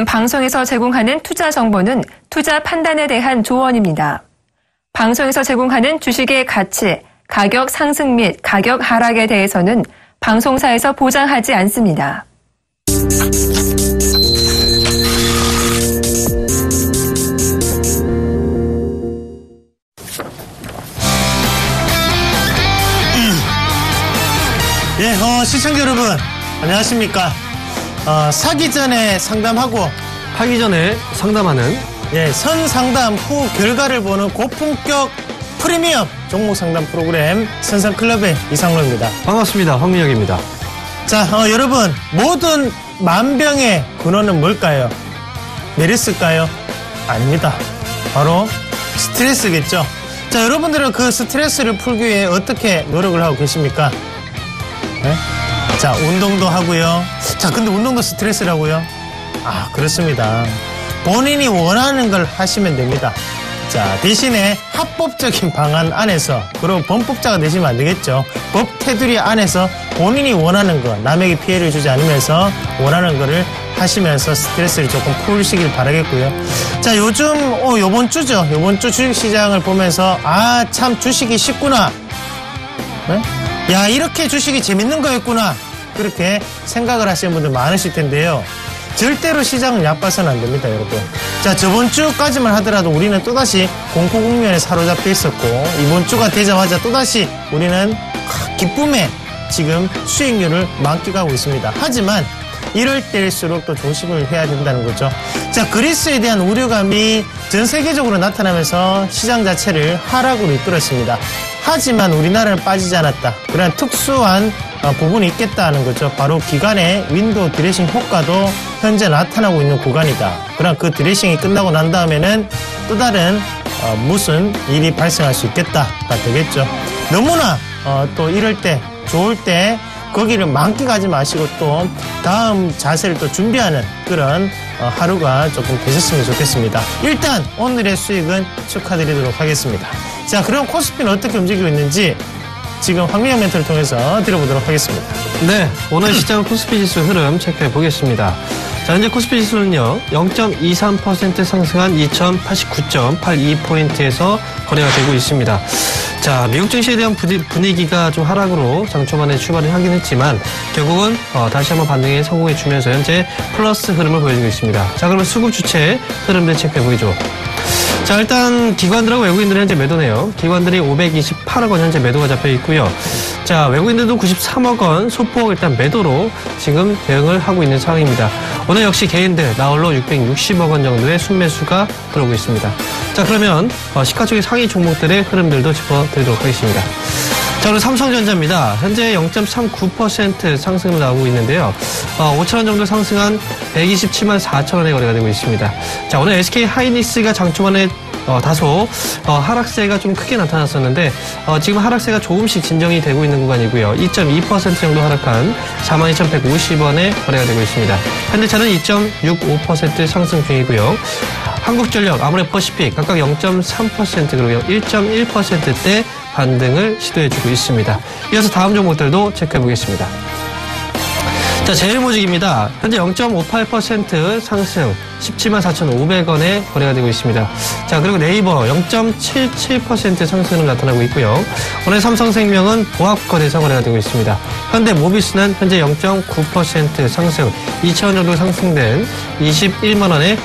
요즘 방송에서 제공하는 투자 정보는 투자 판단에 대한 조언입니다. 방송에서 제공하는 주식의 가치, 가격 상승 및 가격 하락에 대해서는 방송사에서 보장하지 않습니다. 시청자 여러분, 안녕하십니까. 사기 전에 상담하고 팔기 전에 상담하는 선상담 후 결과를 보는 고품격 프리미엄 종목 상담 프로그램 선상클럽의 이상로입니다. 반갑습니다. 황민혁입니다. 자, 여러분, 모든 만병의 근원은 뭘까요? 메르스일까요? 아닙니다. 바로 스트레스겠죠. 자, 여러분들은 그 스트레스를 풀기 위해 어떻게 노력을 하고 계십니까? 네? 자, 운동도 하고요. 자, 근데 운동도 스트레스라고요? 그렇습니다. 본인이 원하는 걸 하시면 됩니다. 자, 대신에 합법적인 방안 안에서, 그리고 범법자가 되시면 안 되겠죠. 법 테두리 안에서 본인이 원하는 거, 남에게 피해를 주지 않으면서 원하는 거를 하시면서 스트레스를 조금 풀시길 바라겠고요. 자, 요즘 요번 주죠. 요번 주 주식시장을 보면서 참 주식이 쉽구나. 네? 야, 이렇게 주식이 재밌는 거였구나. 그렇게 생각을 하시는 분들 많으실 텐데요. 절대로 시장을 얕봐서는 안 됩니다, 여러분. 자, 저번 주까지만 하더라도 우리는 또다시 공포국면에 사로잡혀 있었고, 이번 주가 되자마자 또다시 우리는 기쁨에 지금 수익률을 만끽하고 있습니다. 하지만 이럴 때일수록 또 조심을 해야 된다는 거죠. 자, 그리스에 대한 우려감이 전 세계적으로 나타나면서 시장 자체를 하락으로 이끌었습니다. 하지만 우리나라는 빠지지 않았다. 그런 특수한 부분이 있겠다는 거죠. 바로 기관의 윈도우 드레싱 효과도 현재 나타나고 있는 구간이다. 그럼 그 드레싱이 끝나고 난 다음에는 또 다른 무슨 일이 발생할 수 있겠다가 되겠죠. 너무나 또 이럴 때, 좋을 때 거기를 만끽하지 마시고 또 다음 자세를 또 준비하는 그런 하루가 조금 되셨으면 좋겠습니다. 일단 오늘의 수익은 축하드리도록 하겠습니다. 자, 그럼 코스피는 어떻게 움직이고 있는지 지금 황민혁 멘토를 통해서 들어보도록 하겠습니다. 네, 오늘 시장 코스피 지수 흐름 체크해 보겠습니다. 자, 현재 코스피 지수는요, 0.23% 상승한 2089.82포인트에서 거래가 되고 있습니다. 자, 미국 증시에 대한 분위기가 좀 하락으로 장 초반에 출발을 하긴 했지만 결국은 다시 한번 반등에 성공해 주면서 현재 플러스 흐름을 보여주고 있습니다. 자, 그러면 수급 주체 흐름들 체크해 보이죠. 자, 일단 기관들하고 외국인들은 현재 매도네요. 기관들이 528억 원 현재 매도가 잡혀 있고요. 자, 외국인들도 93억 원 소폭 일단 매도로 지금 대응을 하고 있는 상황입니다. 오늘 역시 개인들 나홀로 660억 원 정도의 순매수가 들어오고 있습니다. 자, 그러면 시가총액 상위 종목들의 흐름들도 짚어드리도록 하겠습니다. 자, 오늘 삼성전자입니다. 현재 0.39% 상승을 나오고 있는데요. 5천원 정도 상승한 127만 4천원에 거래가 되고 있습니다. 자, 오늘 SK 하이닉스가 장초반에 다소 하락세가 좀 크게 나타났었는데 지금 하락세가 조금씩 진정이 되고 있는 구간이고요. 2.2% 정도 하락한 42,150원에 거래가 되고 있습니다. 현대차는 2.65% 상승 중이고요. 한국전력, 아모레퍼시픽 각각 0.3% 그리고 1.1%대 반등을 시도해주고 있습니다. 이어서 다음 종목들도 체크해 보겠습니다. 자, 제일모직입니다. 현재 0.58% 상승 17만 4,500원에 거래가 되고 있습니다. 자, 그리고 네이버 0.77% 상승을 나타나고 있고요. 오늘 삼성생명은 보합거래에서 거래가 되고 있습니다. 현대모비스는 현재 0.9% 상승 2,000원 정도 상승된 21만 원에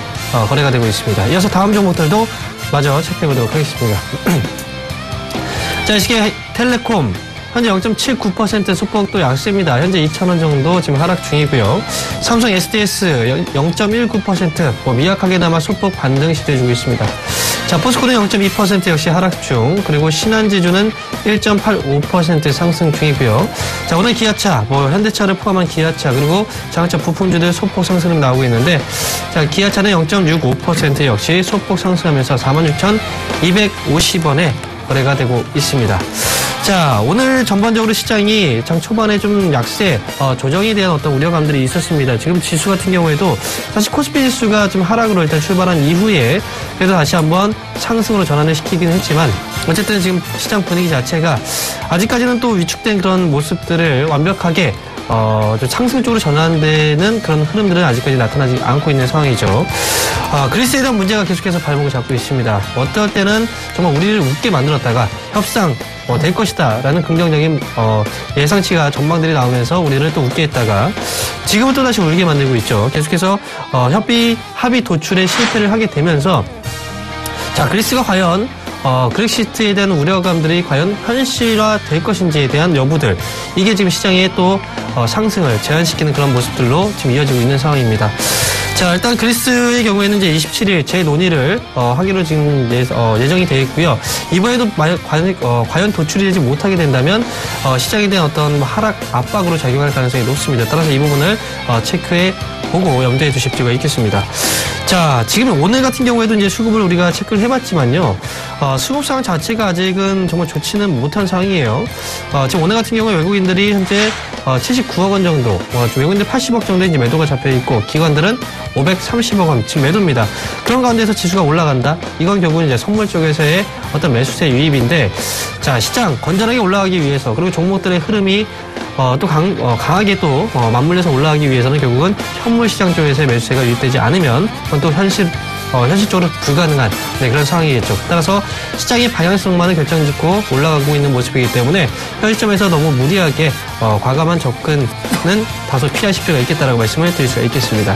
거래가 되고 있습니다. 이어서 다음 종목들도 마저 체크해 보도록 하겠습니다. 자, SK텔레콤 현재 0.79% 소폭도 약세입니다. 현재 2,000원 정도 지금 하락 중이고요. 삼성 SDS 0.19% 미약하게나마 소폭 반등 시도해주고 있습니다. 자, 포스코는 0.2% 역시 하락 중, 그리고 신한지주는 1.85% 상승 중이고요. 자, 오늘 기아차, 현대차를 포함한 기아차, 그리고 자동차 부품주들 소폭 상승이 나오고 있는데, 자, 기아차는 0.65% 역시 소폭 상승하면서 46,250원에 거래가 되고 있습니다. 자, 오늘 전반적으로 시장이 장 초반에 좀 약세, 조정에 대한 어떤 우려감들이 있었습니다. 지금 지수 같은 경우에도 사실 코스피 지수가 좀 하락으로 일단 출발한 이후에 그래도 다시 한번 상승으로 전환을 시키긴 했지만 어쨌든 지금 시장 분위기 자체가 아직까지는 또 위축된 그런 모습들을 완벽하게 좀 상승 쪽으로 전환되는 그런 흐름들은 아직까지 나타나지 않고 있는 상황이죠. 그리스에 대한 문제가 계속해서 발목을 잡고 있습니다. 어떨 때는 정말 우리를 웃게 만들었다가 협상 될 것이다 라는 긍정적인 예상치가 전망들이 나오면서 우리를 또 웃게 했다가 지금은 또다시 울게 만들고 있죠. 계속해서 합의 도출에 실패를 하게 되면서 자, 그리스가 과연 그렉시트에 대한 우려감들이 과연 현실화될 것인지에 대한 여부들, 이게 지금 시장의 또 상승을 제한시키는 그런 모습들로 지금 이어지고 있는 상황입니다. 자, 일단 그리스의 경우에는 이제 27일 재논의를 하기로 지금 예정이 되어 있고요. 이번에도 과연 도출이 되지 못하게 된다면 시장에 대한 어떤 하락 압박으로 작용할 가능성이 높습니다. 따라서 이 부분을 체크해 보고 염두에 두실 필요가 있겠습니다. 자, 지금 오늘 같은 경우에도 이제 수급을 우리가 체크를 해봤지만요. 수급 상황 자체가 아직은 정말 좋지는 못한 상황이에요. 지금 오늘 같은 경우에 외국인들이 현재 79억 원 정도, 외국인들 80억 정도 이제 매도가 잡혀 있고, 기관들은 530억 원 지금 매도입니다. 그런 가운데서 지수가 올라간다? 이건 결국은 이제 선물 쪽에서의 어떤 매수세 유입인데, 자, 시장 건전하게 올라가기 위해서, 그리고 종목들의 흐름이 또 강하게 또 맞물려서 올라가기 위해서는 결국은 현물 시장 쪽에서의 매수세가 유입되지 않으면 그건 또 현실적으로 불가능한 그런 상황이겠죠. 따라서 시장의 방향성만을 결정짓고 올라가고 있는 모습이기 때문에 현 시점에서 너무 무리하게 과감한 접근은 다소 피하실 필요가 있겠다라고 말씀을 드릴 수가 있겠습니다.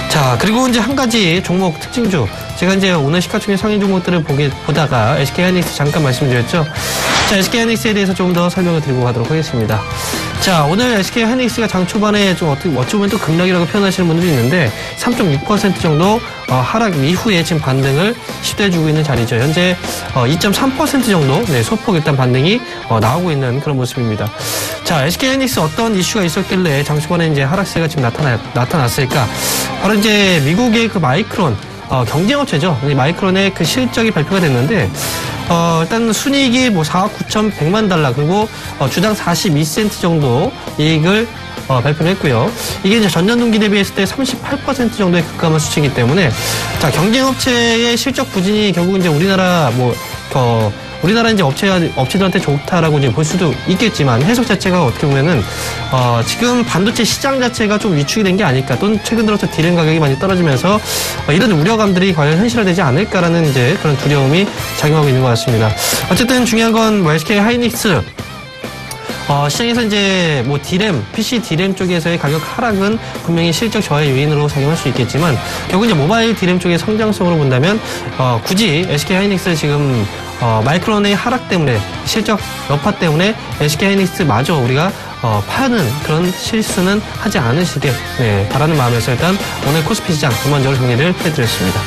자, 그리고 이제 한 가지 종목 특징주, 제가 이제 오늘 시가총액 상위 종목들을 보다가 SK하이닉스 잠깐 말씀드렸죠. 자, SK하이닉스에 대해서 좀 더 설명을 드리고 가도록 하겠습니다. 자, 오늘 SK하이닉스가 장 초반에 좀 어찌 보면 또 급락이라고 표현하시는 분들이 있는데 3.6% 정도 하락 이후에 지금 반등을 시도해주고 있는 자리죠. 현재 2.3% 정도 소폭 일단 반등이 나오고 있는 그런 모습입니다. 자, SK하이닉스 어떤 이슈가 있었길래 장 초반에 이제 하락세가 지금 나타났을까? 바로 이제 미국의 그 마이크론 경쟁업체죠. 마이크론의 그 실적이 발표가 됐는데, 일단 순이익이 4억 9,100만 달러, 그리고 주당 42센트 정도 이익을 발표를 했고요. 이게 이제 전년 동기 대비했을 때 38% 정도의 급감한 수치이기 때문에, 자, 경쟁업체의 실적 부진이 결국 이제 우리나라 이제 업체들한테 좋다라고 이제 볼 수도 있겠지만, 해석 자체가 어떻게 보면은, 지금 반도체 시장 자체가 좀 위축이 된 게 아닐까, 또는 최근 들어서 디램 가격이 많이 떨어지면서, 이런 우려감들이 과연 현실화되지 않을까라는 이제 그런 두려움이 작용하고 있는 것 같습니다. 어쨌든 중요한 건 SK 하이닉스, 시장에서 이제 PC 디램 쪽에서의 가격 하락은 분명히 실적 저하의 요인으로 작용할 수 있겠지만, 결국 이제 모바일 디램 쪽의 성장성으로 본다면, 굳이 SK 하이닉스 지금, 마이크론의 하락 때문에, 실적 여파 때문에 SK 하이닉스마저 우리가 파는 그런 실수는 하지 않으시길 바라는 마음에서 일단 오늘 코스피 시장 전반적으로 정리를 해드렸습니다.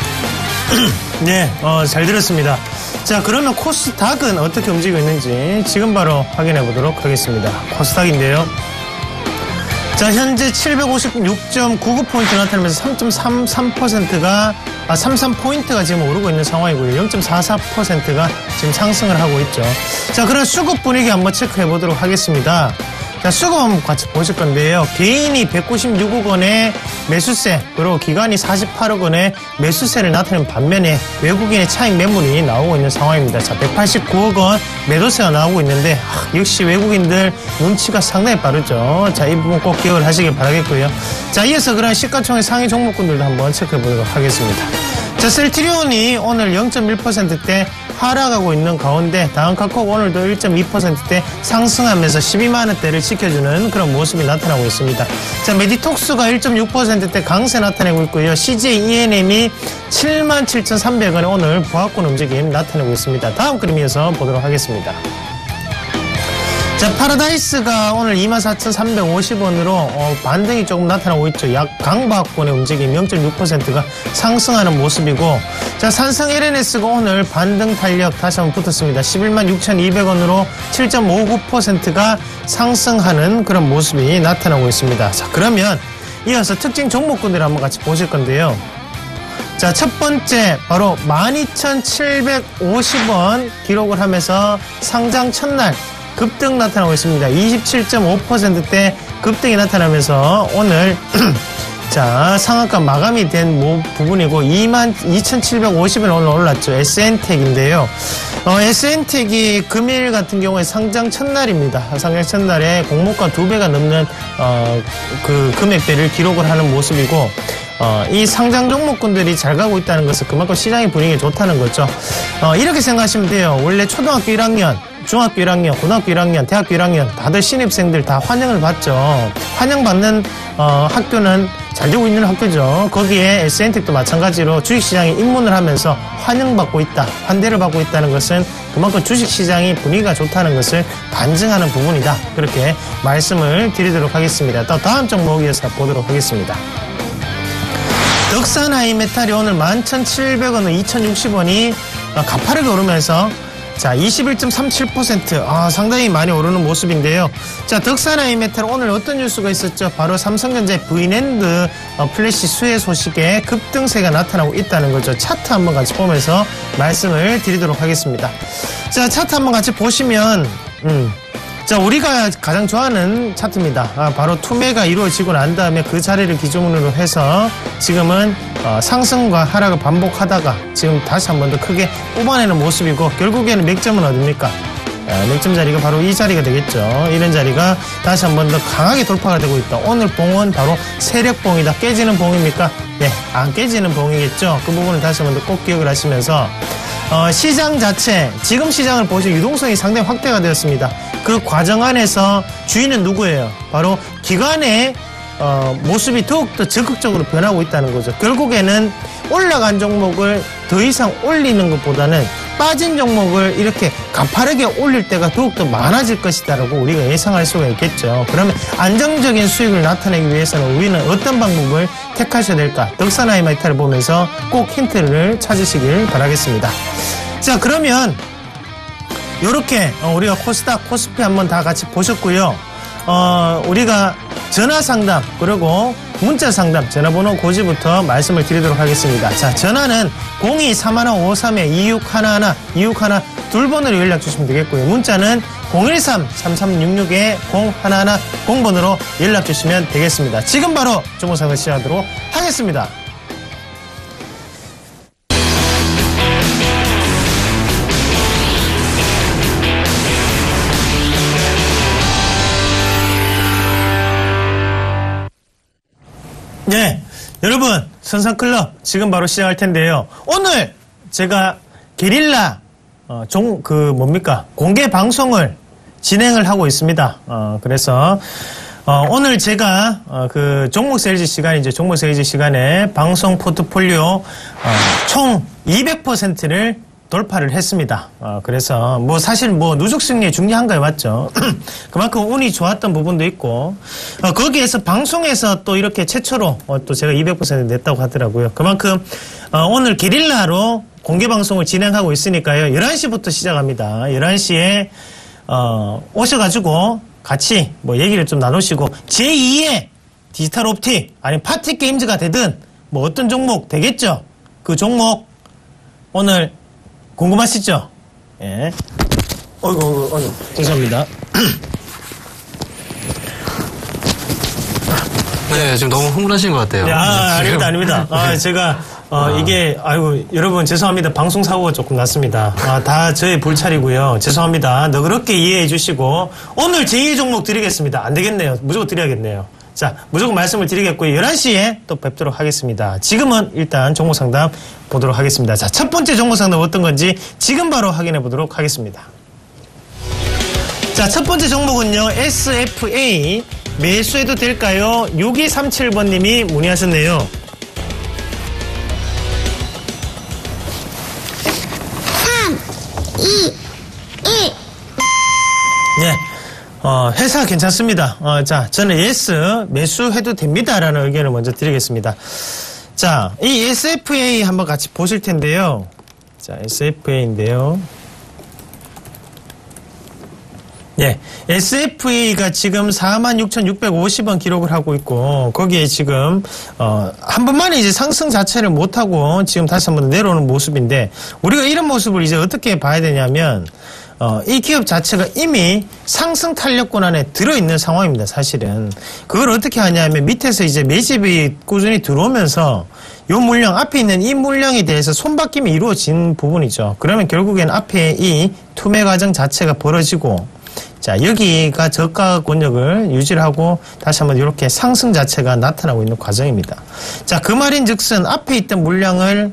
네, 잘 들었습니다. 자, 그러면 코스닥은 어떻게 움직이고 있는지 지금 바로 확인해 보도록 하겠습니다. 코스닥인데요. 자, 현재 756.99포인트 나타나면서 33%가 지금 오르고 있는 상황이고요. 0.44%가 지금 상승을 하고 있죠. 자, 그럼 수급 분위기 한번 체크해 보도록 하겠습니다. 자, 수급 한번 같이 보실 건데요. 개인이 196억 원의 매수세, 그리고 기관이 48억 원의 매수세를 나타내는 반면에 외국인의 차익 매물이 나오고 있는 상황입니다. 자, 189억 원 매도세가 나오고 있는데, 역시 외국인들 눈치가 상당히 빠르죠. 자, 이 부분 꼭 기억을 하시길 바라겠고요. 자, 이어서 그런 시가총액 상위 종목군들도 한번 체크해 보도록 하겠습니다. 자, 셀트리온이 오늘 0.1%대 하락하고 있는 가운데 다음카카오 오늘도 1.2%대 상승하면서 12만원대를 지켜주는 그런 모습이 나타나고 있습니다. 자, 메디톡스가 1.6%대 강세 나타내고 있고요. CJ ENM이 77,300원에 오늘 보합권 움직임 나타내고 있습니다. 다음 그림에서 보도록 하겠습니다. 자, 파라다이스가 오늘 24,350원으로 반등이 조금 나타나고 있죠. 약 강보합권의 움직임 0.6%가 상승하는 모습이고, 자, 삼성 LNS가 오늘 반등 탄력 다시 한번 붙었습니다. 116,200원으로 7.59%가 상승하는 그런 모습이 나타나고 있습니다. 자, 그러면 이어서 특징 종목군들 한번 같이 보실 건데요. 자, 첫 번째 바로 12,750원 기록을 하면서 상장 첫날 급등 나타나고 있습니다. 27.5%대 급등이 나타나면서 오늘 자, 상한가 마감이 된 부분이고 22,750원 오늘 올랐죠. SN텍인데요. SN텍이 금일 같은 경우에 상장 첫날입니다. 상장 첫날에 공모가 2배가 넘는 그 금액대를 기록을 하는 모습이고 이 상장 종목군들이 잘 가고 있다는 것은 그만큼 시장의 분위기가 좋다는 거죠. 이렇게 생각하시면 돼요. 원래 초등학교 1학년, 중학교 1학년, 고등학교 1학년, 대학교 1학년 다들 신입생들 다 환영을 받죠. 환영받는 학교는 잘 되고 있는 학교죠. 거기에 SN텍도 마찬가지로 주식시장에 입문을 하면서 환영받고 있다, 환대를 받고 있다는 것은 그만큼 주식시장이 분위기가 좋다는 것을 반증하는 부분이다. 그렇게 말씀을 드리도록 하겠습니다. 또 다음 종목 이어서 보도록 하겠습니다. 덕산하이메탈이 오늘 11,700원, 2,060원이 가파르게 오르면서 자, 21.37%. 상당히 많이 오르는 모습인데요. 자, 덕산하이메탈 오늘 어떤 뉴스가 있었죠? 바로 삼성전자의 V랜드 플래시 수혜 소식에 급등세가 나타나고 있다는 거죠. 차트 한번 같이 보면서 말씀을 드리도록 하겠습니다. 자, 차트 한번 같이 보시면, 자, 우리가 가장 좋아하는 차트입니다. 바로 투매가 이루어지고 난 다음에 그 자리를 기준으로 해서 지금은 상승과 하락을 반복하다가 지금 다시 한 번 더 크게 뽑아내는 모습이고 결국에는 맥점은 어딥니까? 맥점 자리가 바로 이 자리가 되겠죠. 이런 자리가 다시 한 번 더 강하게 돌파가 되고 있다. 오늘 봉은 바로 세력봉이다. 깨지는 봉입니까? 네, 안 깨지는 봉이겠죠. 그 부분을 다시 한 번 더 꼭 기억을 하시면서 시장 자체, 지금 시장을 보시면 유동성이 상당히 확대가 되었습니다. 그 과정 안에서 주인은 누구예요? 바로 기관의 모습이 더욱더 적극적으로 변하고 있다는 거죠. 결국에는 올라간 종목을 더 이상 올리는 것보다는 빠진 종목을 이렇게 가파르게 올릴 때가 더욱더 많아질 것이다라고 우리가 예상할 수가 있겠죠. 그러면 안정적인 수익을 나타내기 위해서는 우리는 어떤 방법을 택하셔야 될까? 덕산하이메탈을 보면서 꼭 힌트를 찾으시길 바라겠습니다. 자, 그러면 요렇게 우리가 코스닥, 코스피 한번 다 같이 보셨고요. 우리가 전화 상담 그리고 문자 상담 전화번호 고지부터 말씀을 드리도록 하겠습니다. 자, 전화는 02-3153-2611 2611 둘번으로 연락 주시면 되겠고요. 문자는 013-3366-0110번으로 연락 주시면 되겠습니다. 지금 바로 종목상을 시작하도록 하겠습니다. 네, 여러분 선상클럽 지금 바로 시작할 텐데요. 오늘 제가 게릴라 공개 방송을 진행을 하고 있습니다. 그래서 오늘 제가 그 종목 세일즈 시간이죠. 종목 세일즈 시간에 방송 포트폴리오 총 200%를 돌파를 했습니다. 그래서 사실 누적 승리의 중요한가요? 맞죠? 그만큼 운이 좋았던 부분도 있고 거기에서 방송에서 또 이렇게 최초로 또 제가 200% 냈다고 하더라고요. 그만큼 오늘 게릴라로 공개 방송을 진행하고 있으니까요. 11시부터 시작합니다. 11시에 오셔가지고 같이 얘기를 좀 나누시고 제2의 디지털 옵틱 아니면 파티 게임즈가 되든 어떤 종목 되겠죠? 그 종목 오늘 궁금하시죠? 예. 어이구, 죄송합니다. 네, 지금 너무 흥분하신 것 같아요. 네, 아닙니다. 제가, 여러분, 죄송합니다. 방송사고가 조금 났습니다. 다 저의 불찰이고요. 죄송합니다. 너그럽게 이해해 주시고, 오늘 제2의 종목 드리겠습니다. 안 되겠네요. 무조건 드려야겠네요. 자, 무조건 말씀을 드리겠고요. 11시에 또 뵙도록 하겠습니다. 지금은 일단 종목 상담 보도록 하겠습니다. 자, 첫 번째 종목 상담 어떤 건지 지금 바로 확인해 보도록 하겠습니다. 자, 첫 번째 종목은요, SFA. 매수해도 될까요? 6237번님이 문의하셨네요. 3, 2, 1. 네. 회사 괜찮습니다. 자, 저는 예스, 매수해도 됩니다라는 의견을 먼저 드리겠습니다. 자, 이 SFA 한번 같이 보실 텐데요. 자, SFA인데요. 예, SFE가 지금 46,650원 기록을 하고 있고 거기에 지금 한 번만에 이제 상승 자체를 못 하고 지금 다시 한번 내려오는 모습인데 우리가 이런 모습을 이제 어떻게 봐야 되냐면 이 기업 자체가 이미 상승 탄력권 안에 들어있는 상황입니다. 사실은 그걸 어떻게 하냐면 밑에서 이제 매집이 꾸준히 들어오면서 요 물량 앞에 있는 이 물량에 대해서 손바뀜이 이루어진 부분이죠. 그러면 결국엔 앞에 이 투매 과정 자체가 벌어지고 자, 여기가 저가 권역을 유지를 하고 다시 한번 이렇게 상승 자체가 나타나고 있는 과정입니다. 자, 그 말인 즉슨 앞에 있던 물량을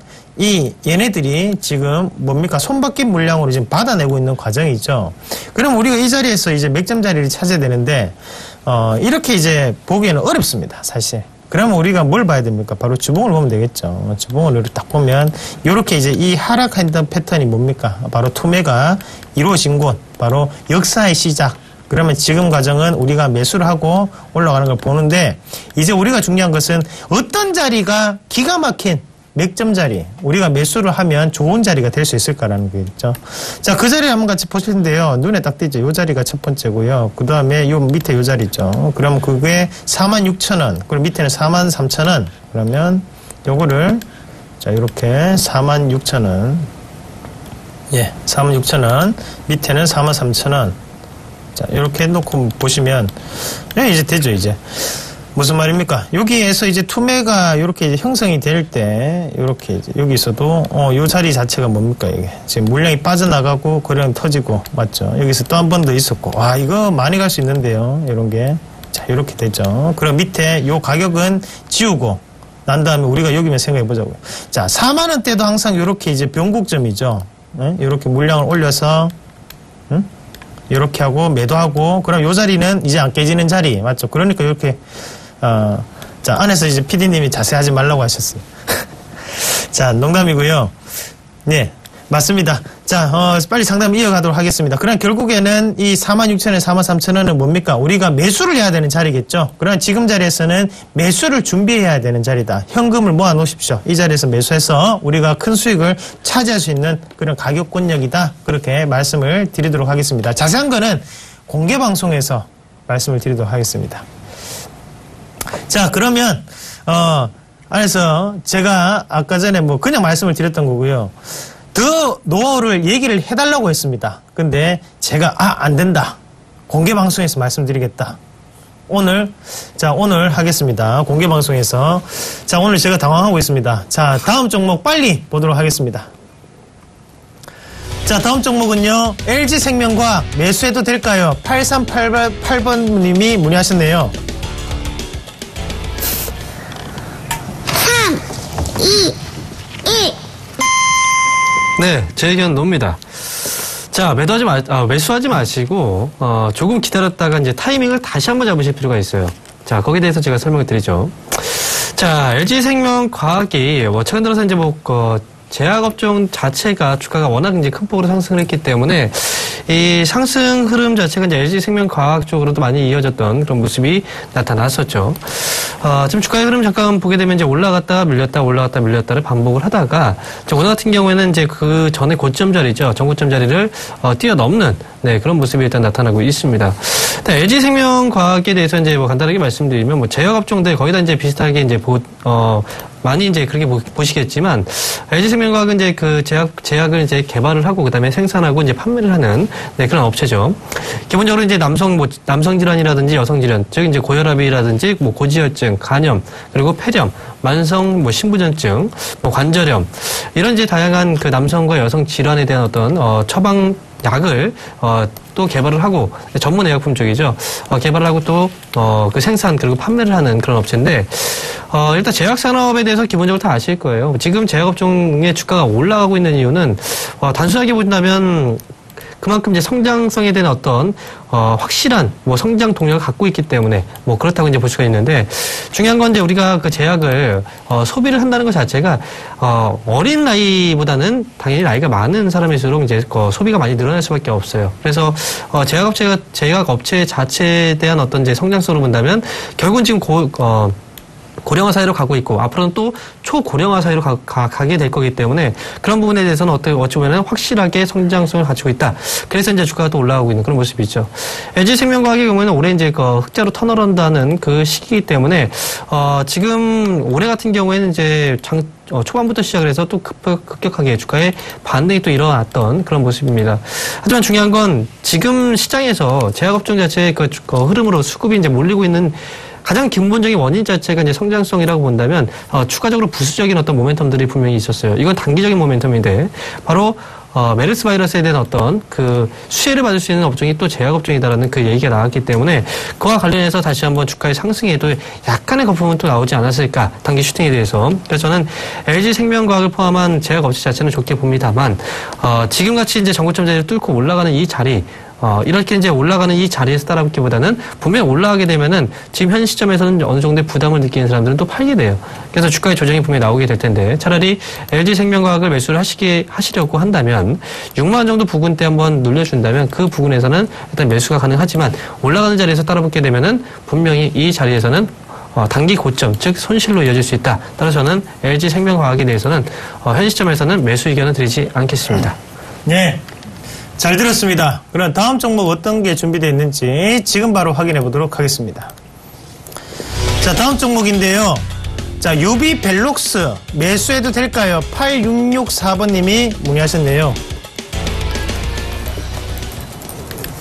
얘네들이 지금 뭡니까? 손바뀐 물량으로 지금 받아내고 있는 과정이죠. 그럼 우리가 이 자리에서 이제 맥점 자리를 찾아야 되는데, 이렇게 이제 보기에는 어렵습니다, 사실. 그러면 우리가 뭘 봐야 됩니까? 바로 주봉을 보면 되겠죠. 주봉을 딱 보면, 요렇게 이제 이 하락했던 패턴이 뭡니까? 바로 투매가 이루어진 곳, 바로 역사의 시작. 그러면 지금 과정은 우리가 매수를 하고 올라가는 걸 보는데, 이제 우리가 중요한 것은 어떤 자리가 기가 막힌 맥점 자리, 우리가 매수를 하면 좋은 자리가 될 수 있을까라는 거겠죠. 자, 그 자리 한번 같이 보실 텐데요. 눈에 딱 띄죠. 요 자리가 첫 번째고요. 그 다음에 요 밑에 요 자리죠. 그럼 그게 46,000원, 그리고 밑에는 43,000원. 그러면 요거를, 자, 이렇게 46,000원. 예, 46,000원. 밑에는 43,000원. 자, 이렇게 해놓고 보시면, 네, 이제 되죠, 이제. 무슨 말입니까? 여기에서 이제 투매가 이렇게 이제 형성이 될 때, 이렇게 이제 여기서도, 요 자리 자체가 뭡니까, 이게. 지금 물량이 빠져나가고, 거래량이 터지고, 맞죠? 여기서 또 한 번 더 있었고, 와, 이거 많이 갈 수 있는데요, 이런 게. 자, 이렇게 되죠. 그럼 밑에 요 가격은 지우고, 난 다음에 우리가 여기면 생각해 보자고요. 자, 4만원대도 항상 이렇게 이제 변곡점이죠. 이렇게 물량을 올려서, 이렇게 하고, 매도하고, 그럼 요 자리는 이제 안 깨지는 자리, 맞죠? 그러니까 이렇게, 자, 안에서 이제 PD님이 자세히 하지 말라고 하셨어요. 자, 농담이고요. 네, 맞습니다. 자, 빨리 상담 이어가도록 하겠습니다. 그럼 결국에는 이 46,000원, 43,000원은 뭡니까? 우리가 매수를 해야 되는 자리겠죠? 그럼 지금 자리에서는 매수를 준비해야 되는 자리다. 현금을 모아 놓으십시오. 이 자리에서 매수해서 우리가 큰 수익을 차지할 수 있는 그런 가격권역이다. 그렇게 말씀을 드리도록 하겠습니다. 자세한 거는 공개 방송에서 말씀을 드리도록 하겠습니다. 자, 그러면, 안에서 제가 아까 전에 뭐 그냥 말씀을 드렸던 거고요. 더 노하우를 얘기를 해달라고 했습니다. 근데 제가, 안 된다. 공개 방송에서 말씀드리겠다. 오늘 하겠습니다. 공개 방송에서. 자, 오늘 제가 당황하고 있습니다. 자, 다음 종목 빨리 보도록 하겠습니다. 자, 다음 종목은요, LG생명과학 매수해도 될까요? 8388번님이 문의하셨네요. 3, 2, 1. 네, 제 의견 놉니다. 자, 매수하지 마시고, 조금 기다렸다가 이제 타이밍을 다시 한번 잡으실 필요가 있어요. 자, 거기에 대해서 제가 설명을 드리죠. 자, LG생명과학이 최근 들어서 이제 제약업종 자체가 주가가 워낙 이제 큰 폭으로 상승을 했기 때문에 이 상승 흐름 자체가 이제 LG생명과학 쪽으로도 많이 이어졌던 그런 모습이 나타났었죠. 지금 주가의 흐름 잠깐 보게 되면 이제 올라갔다 밀렸다를 반복을 하다가 오늘 같은 경우에는 이제 그 전에 고점 자리죠. 전고점 자리를 뛰어넘는 그런 모습이 일단 나타나고 있습니다. LG생명과학에 대해서 이제 간단하게 말씀드리면 제약업종들 거의 다 이제 비슷하게 이제 많이 이제 그렇게 보시겠지만 LG생명과학은 이제 그 제약을 이제 개발을 하고 그다음에 생산하고 이제 판매를 하는 그런 업체죠. 기본적으로 이제 남성 질환이라든지 여성 질환, 즉 이제 고혈압이라든지 고지혈증, 간염, 그리고 폐렴, 만성 신부전증, 관절염 이런 이제 다양한 그 남성과 여성 질환에 대한 어떤 처방 약을 또 개발을 하고 전문 의약품 쪽이죠. 개발을 하고 또 그 생산 그리고 판매를 하는 그런 업체인데 일단 제약 산업에 대해서 기본적으로 다 아실 거예요. 지금 제약업종의 주가가 올라가고 있는 이유는 단순하게 본다면 그만큼 이제 성장성에 대한 어떤 확실한 성장 동력을 갖고 있기 때문에 그렇다고 이제 볼 수가 있는데 중요한 건 이제 우리가 그 제약을 소비를 한다는 것 자체가 어린 나이보다는 당연히 나이가 많은 사람일수록 이제 소비가 많이 늘어날 수밖에 없어요. 그래서 제약업체 자체에 대한 어떤 이제 성장성으로 본다면 결국은 지금 고령화 사회로 가고 있고 앞으로는 또 초고령화 사회로 가게 될 거기 때문에 그런 부분에 대해서는 어찌 보면 확실하게 성장성을 갖추고 있다. 그래서 이제 주가가 또 올라가고 있는 그런 모습이죠. LG생명과학의 경우에는 올해 이제 그 흑자로 턴어런다는 그 시기이기 때문에 지금 올해 같은 경우에는 이제 초반부터 시작을 해서 또 급격하게 주가의 반등이 또 일어났던 그런 모습입니다. 하지만 중요한 건 지금 시장에서 제약업종 자체의 그 흐름으로 수급이 이제 몰리고 있는 가장 근본적인 원인 자체가 이제 성장성이라고 본다면 추가적으로 부수적인 어떤 모멘텀들이 분명히 있었어요. 이건 단기적인 모멘텀인데 바로 메르스 바이러스에 대한 어떤 그 수혜를 받을 수 있는 업종이 또 제약업종이다라는 그 얘기가 나왔기 때문에 그와 관련해서 다시 한번 주가의 상승에도 약간의 거품은 또 나오지 않았을까 단기 슈팅에 대해서. 그래서 저는 LG생명과학을 포함한 제약업체 자체는 좋게 봅니다만 지금같이 이제 정고점 자리를 뚫고 올라가는 이 자리 이렇게 이제 올라가는 이 자리에서 따라붙기보다는 분명히 올라가게 되면은 지금 현 시점에서는 어느 정도의 부담을 느끼는 사람들은 또 팔게 돼요. 그래서 주가의 조정이 분명히 나오게 될 텐데 차라리 LG생명과학을 매수를 하시려고 한다면 6만 원 정도 부근대 한번 눌려준다면 그 부근에서는 일단 매수가 가능하지만 올라가는 자리에서 따라붙게 되면은 분명히 이 자리에서는 단기 고점, 즉 손실로 이어질 수 있다. 따라서 저는 LG생명과학에 대해서는 현 시점에서는 매수 의견을 드리지 않겠습니다. 네. 잘 들었습니다. 그럼 다음 종목 어떤 게 준비되어 있는지 지금 바로 확인해 보도록 하겠습니다. 자, 다음 종목인데요. 자, 유비벨록스 매수해도 될까요? 8664번님이 문의하셨네요.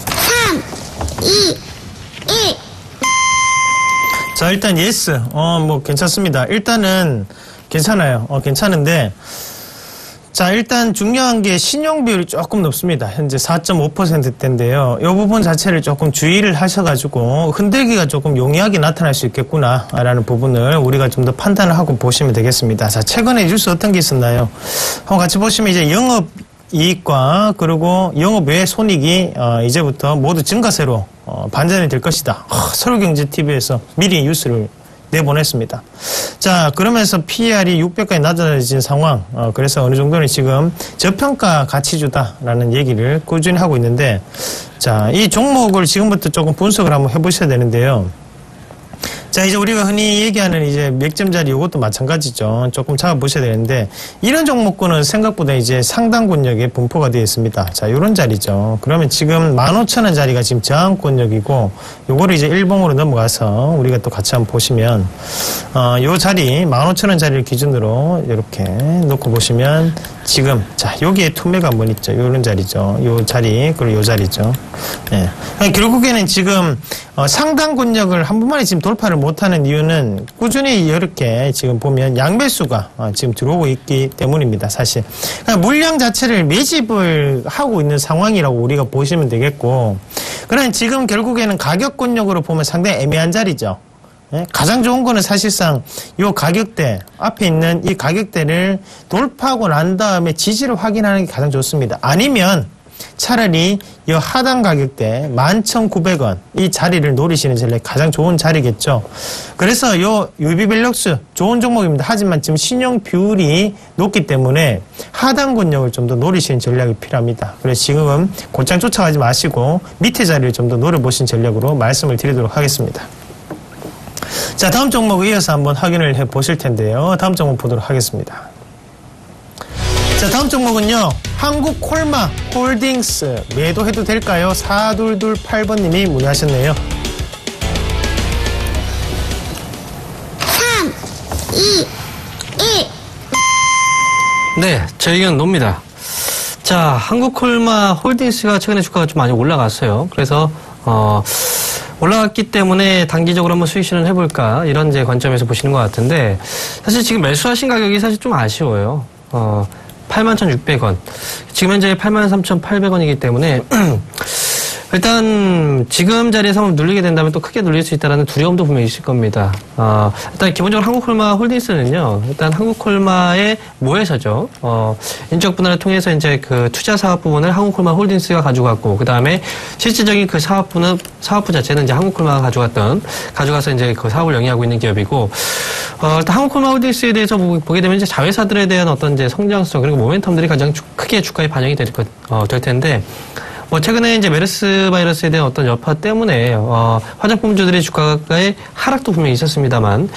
3, 2, 1. 자, 일단 예스. 뭐 괜찮습니다. 일단은 괜찮아요. 괜찮은데 자, 일단 중요한 게 신용 비율이 조금 높습니다. 현재 4.5%대인데요. 이 부분 자체를 조금 주의를 하셔가지고 흔들기가 조금 용이하게 나타날 수 있겠구나라는 부분을 우리가 좀 더 판단을 하고 보시면 되겠습니다. 자, 최근에 뉴스 어떤 게 있었나요? 한번 같이 보시면 이제 영업 이익과 그리고 영업 외 손익이 이제부터 모두 증가세로 반전이 될 것이다. 서울경제TV에서 미리 뉴스를 내보냈습니다. 자, 그러면서 PER이 600까지 낮아진 상황, 그래서 어느 정도는 지금 저평가 가치주다라는 얘기를 꾸준히 하고 있는데, 자, 이 종목을 지금부터 조금 분석을 한번 해보셔야 되는데요. 자, 이제 우리가 흔히 얘기하는 이제 맥점자리 이것도 마찬가지죠. 조금 잡아보셔야 되는데, 이런 종목군은 생각보다 이제 상단권역에 분포가 되어 있습니다. 자, 요런 자리죠. 그러면 지금 15,000원 자리가 지금 저항권역이고, 요거를 이제 일봉으로 넘어가서 우리가 또 같이 한번 보시면, 요 자리, 15,000원 자리를 기준으로 이렇게 놓고 보시면, 지금, 자, 여기에 투매가 한번 있죠. 요런 자리죠. 요 자리, 그리고 요 자리죠. 예. 결국에는 지금, 상단 권역을 한 번만에 지금 돌파를 못하는 이유는 꾸준히 이렇게 지금 보면 양매수가 지금 들어오고 있기 때문입니다. 사실. 그러니까 물량 자체를 매집을 하고 있는 상황이라고 우리가 보시면 되겠고, 그러나 지금 결국에는 가격 권역으로 보면 상당히 애매한 자리죠. 가장 좋은 거는 사실상 이 가격대, 앞에 있는 이 가격대를 돌파하고 난 다음에 지지를 확인하는 게 가장 좋습니다. 아니면 차라리 이 하단 가격대 11,900원 이 자리를 노리시는 전략이 가장 좋은 자리겠죠. 그래서 요 유비벨록스 좋은 종목입니다. 하지만 지금 신용 비율이 높기 때문에 하단 권역을 좀 더 노리시는 전략이 필요합니다. 그래서 지금은 곧장 쫓아가지 마시고 밑에 자리를 좀 더 노려보시는 전략으로 말씀을 드리도록 하겠습니다. 자, 다음 종목 이어서 한번 확인을 해 보실 텐데요. 다음 종목 보도록 하겠습니다. 자, 다음 종목은요. 한국콜마 홀딩스 매도해도 될까요? 4228번님이 문의하셨네요. 3, 2, 1. 네, 제 의견 놉니다. 자, 한국콜마 홀딩스가 최근에 주가가 좀 많이 올라갔어요. 그래서 올라갔기 때문에 단기적으로 한번 수익 실현 해볼까 이런 이제 관점에서 보시는 것 같은데 사실 지금 매수하신 가격이 사실 좀 아쉬워요. 81,600원. 지금 현재 83,800원이기 때문에 일단 지금 자리에서 한번 눌리게 된다면 또 크게 눌릴 수 있다는 두려움도 분명히 있을 겁니다. 일단 기본적으로 한국콜마 홀딩스는요. 일단 한국콜마의 모회사죠. 인적 분할을 통해서 이제 그 투자 사업 부분을 한국콜마 홀딩스가 가져갔고, 그 다음에 실질적인 그 사업부 자체는 이제 한국콜마가 가져가서 이제 그 사업을 영위하고 있는 기업이고, 일단 한국콜마 홀딩스에 대해서 보게 되면 이제 자회사들에 대한 어떤 이제 성장성 그리고 모멘텀들이 가장 크게 주가에 반영이 될 텐데. 뭐 최근에 이제 메르스 바이러스에 대한 어떤 여파 때문에 화장품주들의 주가의 하락도 분명히 있었습니다만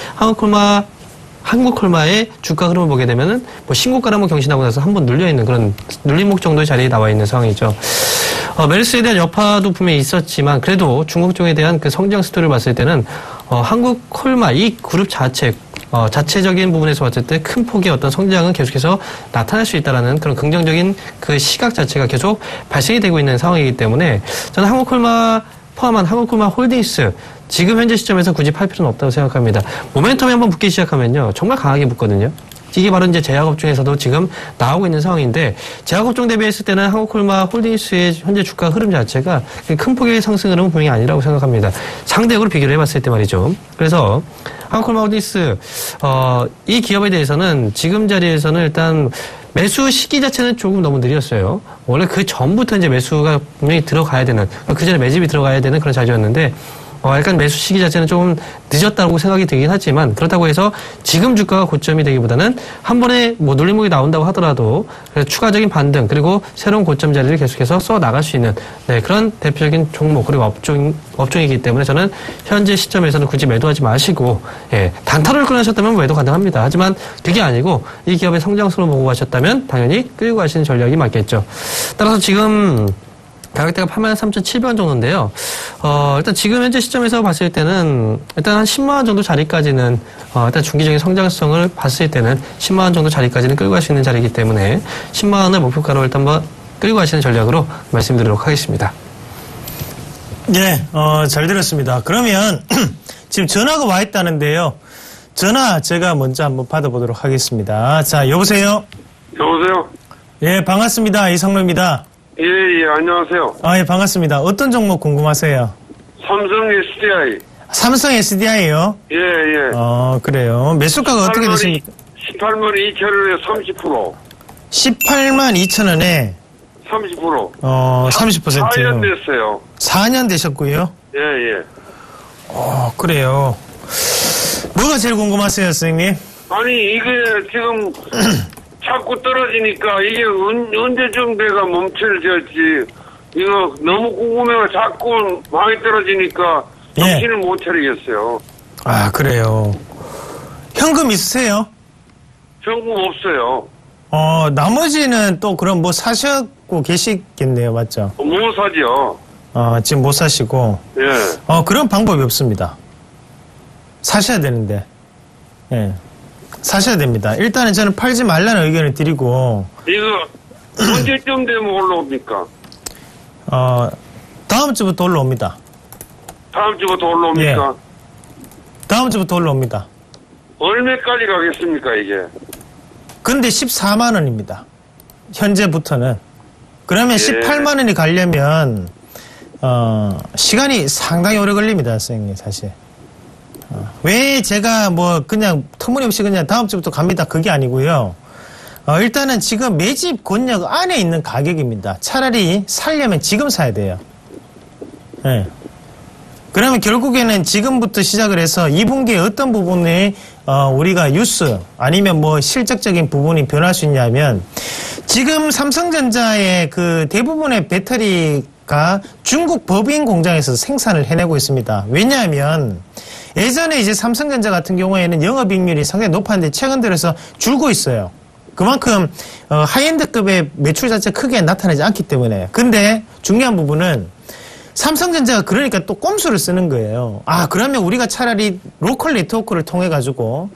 한국콜마의 주가 흐름을 보게 되면은 뭐 신고가를 한번 경신하고 나서 한번 눌려있는 그런 눌림목 정도의 자리에 나와 있는 상황이죠. 메르스에 대한 여파도 분명히 있었지만 그래도 중국 쪽에 대한 그 성장 스토리를 봤을 때는 한국콜마 이 그룹 자체적인 부분에서 봤을 때 큰 폭의 어떤 성장은 계속해서 나타날 수 있다라는 그런 긍정적인 그 시각 자체가 계속 발생이 되고 있는 상황이기 때문에 저는 한국콜마 포함한 한국콜마 홀딩스 지금 현재 시점에서 굳이 팔 필요는 없다고 생각합니다. 모멘텀이 한번 붙기 시작하면요. 정말 강하게 붙거든요. 이게 바로 이제 제약업종에서도 지금 나오고 있는 상황인데 제약업종 대비했을 때는 한국콜마 홀딩스의 현재 주가 흐름 자체가 큰 폭의 상승 흐름은 분명히 아니라고 생각합니다. 상대적으로 비교를 해봤을 때 말이죠. 그래서 한국콜마 홀딩스 이 기업에 대해서는 지금 자리에서는 일단 매수 시기 자체는 조금 너무 느렸어요. 원래 그 전부터 이제 매수가 분명히 들어가야 되는 그 전에 매집이 들어가야 되는 그런 자리였는데 약간 매수 시기 자체는 조금 늦었다고 생각이 들긴 하지만 그렇다고 해서 지금 주가가 고점이 되기보다는 한 번에 뭐 눌림목이 나온다고 하더라도 추가적인 반등 그리고 새로운 고점 자리를 계속해서 써 나갈 수 있는 그런 대표적인 종목 그리고 업종이기 때문에 저는 현재 시점에서는 굳이 매도하지 마시고 단타를 끊으셨다면 매도 가능합니다. 하지만 그게 아니고 이 기업의 성장성을 보고 가셨다면 당연히 끌고 가시는 전략이 맞겠죠. 따라서 지금 가격대가 83,700원 정도인데요. 일단 지금 현재 시점에서 봤을 때는 일단 한 10만원 정도 자리까지는 일단 중기적인 성장성을 봤을 때는 10만원 정도 자리까지는 끌고 갈 수 있는 자리이기 때문에 10만원을 목표가로 일단 한번 끌고 가시는 전략으로 말씀드리도록 하겠습니다. 네, 잘 들었습니다. 그러면 지금 전화가 와 있다는데요. 전화 제가 먼저 한번 받아보도록 하겠습니다. 자, 여보세요? 여보세요? 예, 반갑습니다. 이상로입니다. 예, 안녕하세요. 예, 반갑습니다. 어떤 종목 궁금하세요? 삼성 SDI. 삼성 SDI요? 예. 그래요. 매수가가 어떻게 되십니까? 18만 2천원에 30%. 18만 2천원에 30%. 30%요. 4년 됐어요. 4년 되셨고요. 예. 그래요. 뭐가 제일 궁금하세요, 선생님? 아니, 이게 지금 자꾸 떨어지니까 이게 언제쯤 내가 멈춰질지 이거 너무 궁금해요. 자꾸 많이 떨어지니까 정신을 못 차리겠어요. 그래요. 현금 있으세요? 현금 없어요. 나머지는 또 그럼 뭐 사셨고 계시겠네요, 맞죠? 못 사죠. 지금 못 사시고. 예. 그런 방법이 없습니다. 사셔야 되는데. 예. 사셔야 됩니다. 일단은 저는 팔지 말라는 의견을 드리고. 이거 언제쯤 되면 올라옵니까? 다음 주부터 올라옵니다. 다음 주부터 올라옵니까? 다음 주부터 올라옵니다. 얼마까지 가겠습니까, 이게? 근데 14만 원입니다. 현재부터는. 그러면 18만 원이 가려면 시간이 상당히 오래 걸립니다, 선생님, 사실. 왜 제가 뭐 그냥 터무니없이 그냥 다음 주부터 갑니다. 그게 아니고요. 일단은 지금 매집 권역 안에 있는 가격입니다. 차라리 살려면 지금 사야 돼요. 네. 그러면 결국에는 지금부터 시작을 해서 2분기에 어떤 부분에 우리가 뉴스 아니면 뭐 실적적인 부분이 변할 수 있냐면 지금 삼성전자의 그 대부분의 배터리가 중국 법인 공장에서 생산을 해내고 있습니다. 왜냐하면 예전에 이제 삼성전자 같은 경우에는 영업이익률이 상당히 높았는데 최근 들어서 줄고 있어요. 그만큼 하이엔드급의 매출 자체 크게 나타나지 않기 때문에. 근데 중요한 부분은 삼성전자가 그러니까 또 꼼수를 쓰는 거예요. 그러면 우리가 차라리 로컬 네트워크를 통해 가지고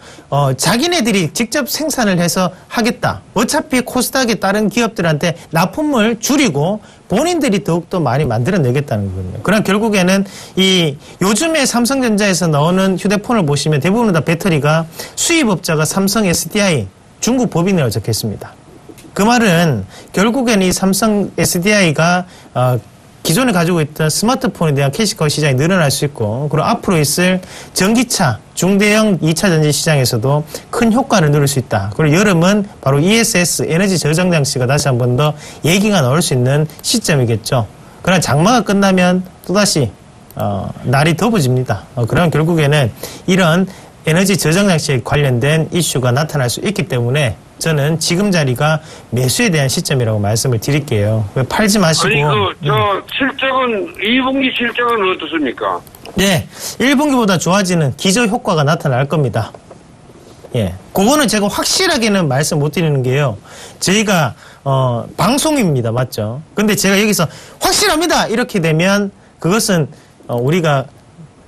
자기네들이 직접 생산을 해서 하겠다. 어차피 코스닥의 다른 기업들한테 납품을 줄이고 본인들이 더욱더 많이 만들어내겠다는 거거든요. 그럼 결국에는 이 요즘에 삼성전자에서 나오는 휴대폰을 보시면 대부분 다 배터리가 수입업자가 삼성 SDI 중국 법인이라고 적혀있습니다. 그 말은 결국에는 이 삼성 SDI가 기존에 가지고 있던 스마트폰에 대한 캐시카우 시장이 늘어날 수 있고 그리고 앞으로 있을 전기차, 중대형 2차 전지 시장에서도 큰 효과를 누릴 수 있다. 그리고 여름은 바로 ESS, 에너지 저장 장치가 다시 한 번 더 얘기가 나올 수 있는 시점이겠죠. 그러나 장마가 끝나면 또다시 날이 더워집니다. 그러면 결국에는 이런 에너지 저장 장치에 관련된 이슈가 나타날 수 있기 때문에 저는 지금 자리가 매수에 대한 시점이라고 말씀을 드릴게요. 왜 팔지 마시고. 아니, 실적은, 2분기 실적은 어떻습니까? 네, 1분기보다 좋아지는 기저 효과가 나타날 겁니다. 예, 그거는 제가 확실하게는 말씀 못 드리는 게요. 저희가 방송입니다, 맞죠? 근데 제가 여기서 확실합니다 이렇게 되면 그것은 우리가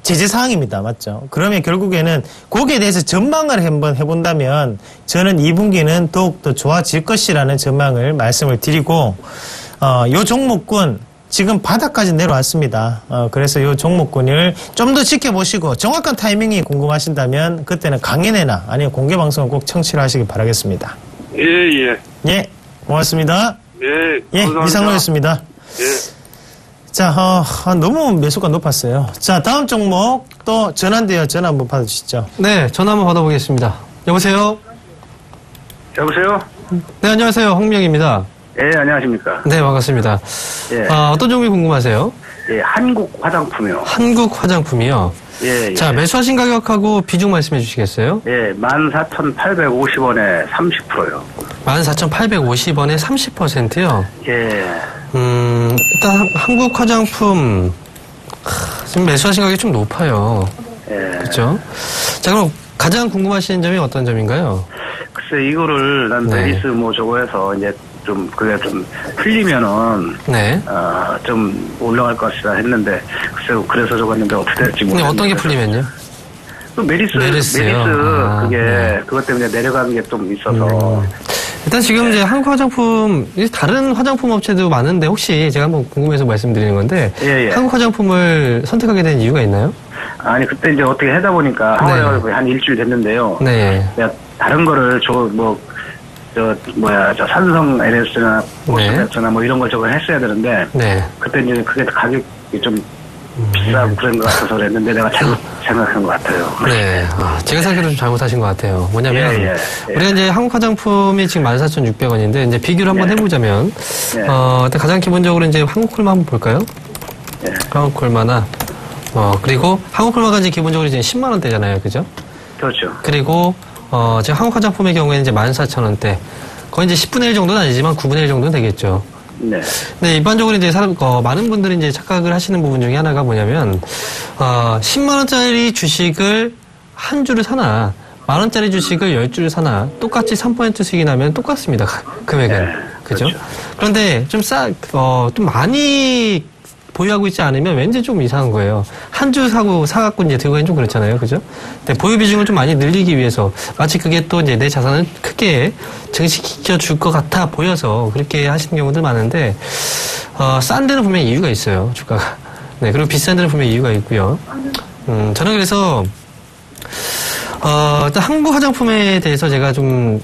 제재 사항입니다, 맞죠? 그러면 결국에는 거기에 대해서 전망을 한번 해본다면 저는 2분기는 더욱 더 좋아질 것이라는 전망을 말씀을 드리고 요 종목군 지금 바닥까지 내려왔습니다. 그래서 이 종목군을 좀 더 지켜보시고 정확한 타이밍이 궁금하신다면 그때는 강연회나 아니면 공개방송을 꼭 청취를 하시기 바라겠습니다. 예. 예, 고맙습니다. 예, 감사합니다. 이상로였습니다. 예. 자, 너무 매수가 높았어요. 자, 다음 종목 또 전화인데요. 전화 한번 받아주시죠. 네, 전화 한번 받아보겠습니다. 여보세요? 여보세요? 네, 안녕하세요. 홍명입니다. 예, 안녕하십니까. 네, 반갑습니다. 예. 어떤 종목이 궁금하세요? 예, 한국 화장품이요. 한국 화장품이요. 예, 예. 자, 매수하신 가격하고 비중 말씀해 주시겠어요? 예, 14,850원에 30%요. 14,850원에 30%요? 예. 일단 한국 화장품 지금 매수하신 가격이 좀 높아요. 예. 그렇죠? 자, 그럼 가장 궁금하신 점이 어떤 점인가요? 글쎄, 이거를 난 네. 메리스 뭐 저거 해서 이제 좀, 그게 좀 풀리면은, 네. 좀 올라갈 것이다 했는데, 글쎄, 그래서 저거 했는데 어떻게 될지 근데 모르겠는데. 어떤 게 풀리면요? 또 메리스, 메리스요? 그게, 네. 그것 때문에 내려가는 게 좀 있어서. 일단 지금 이제 한국 화장품, 다른 화장품 업체도 많은데 혹시 제가 한번 궁금해서 말씀드리는 건데, 예, 예. 한국 화장품을 선택하게 된 이유가 있나요? 아니, 그때 이제 어떻게 하다 보니까, 네. 한 일주일 됐는데요. 네. 내가 다른 거를 저 삼성 LS나 포스텍스나 뭐 이런 걸 저걸 했어야 되는데 네. 그때 이제 그게 가격이 좀 비싸고 그런 것 같아서 그랬는데 내가 잘못 생각한 것 같아요. 네. 제가 생각해도 좀 잘못하신 것 같아요. 뭐냐면, 예. 우리가 이제 한국 화장품이 지금 14,600원인데, 이제 비교를 한번 예. 해보자면, 예. 일단 가장 기본적으로 이제 한국콜마 한번 볼까요? 예. 한국콜마나, 그리고 한국콜마가 이제 기본적으로 이제 10만원대잖아요. 그죠? 그렇죠. 그리고, 지금 한국 화장품의 경우에는 이제 14,000원대. 거의 이제 10분의 1 정도는 아니지만 9분의 1 정도는 되겠죠. 네. 네, 일반적으로 이제 많은 분들이 이제 착각을 하시는 부분 중에 하나가 뭐냐면, 10만원짜리 주식을 한 주를 사나, 만원짜리 주식을 10주를 사나, 똑같이 3% 수익이 나면 똑같습니다. 금액은. 네, 그죠? 그렇죠. 그런데 좀 좀 많이 보유하고 있지 않으면 왠지 좀 이상한 거예요. 한 주 사갖고 이제 들고가긴 좀 그렇잖아요. 그죠? 근데 보유 비중을 좀 많이 늘리기 위해서 마치 그게 또 이제 내 자산을 크게 증식시켜 줄 것 같아 보여서 그렇게 하시는 경우들 많은데, 싼 데는 분명히 이유가 있어요. 주가가. 네. 그리고 비싼 데는 분명히 이유가 있고요. 저는 그래서, 일단 한국 화장품에 대해서 제가 좀,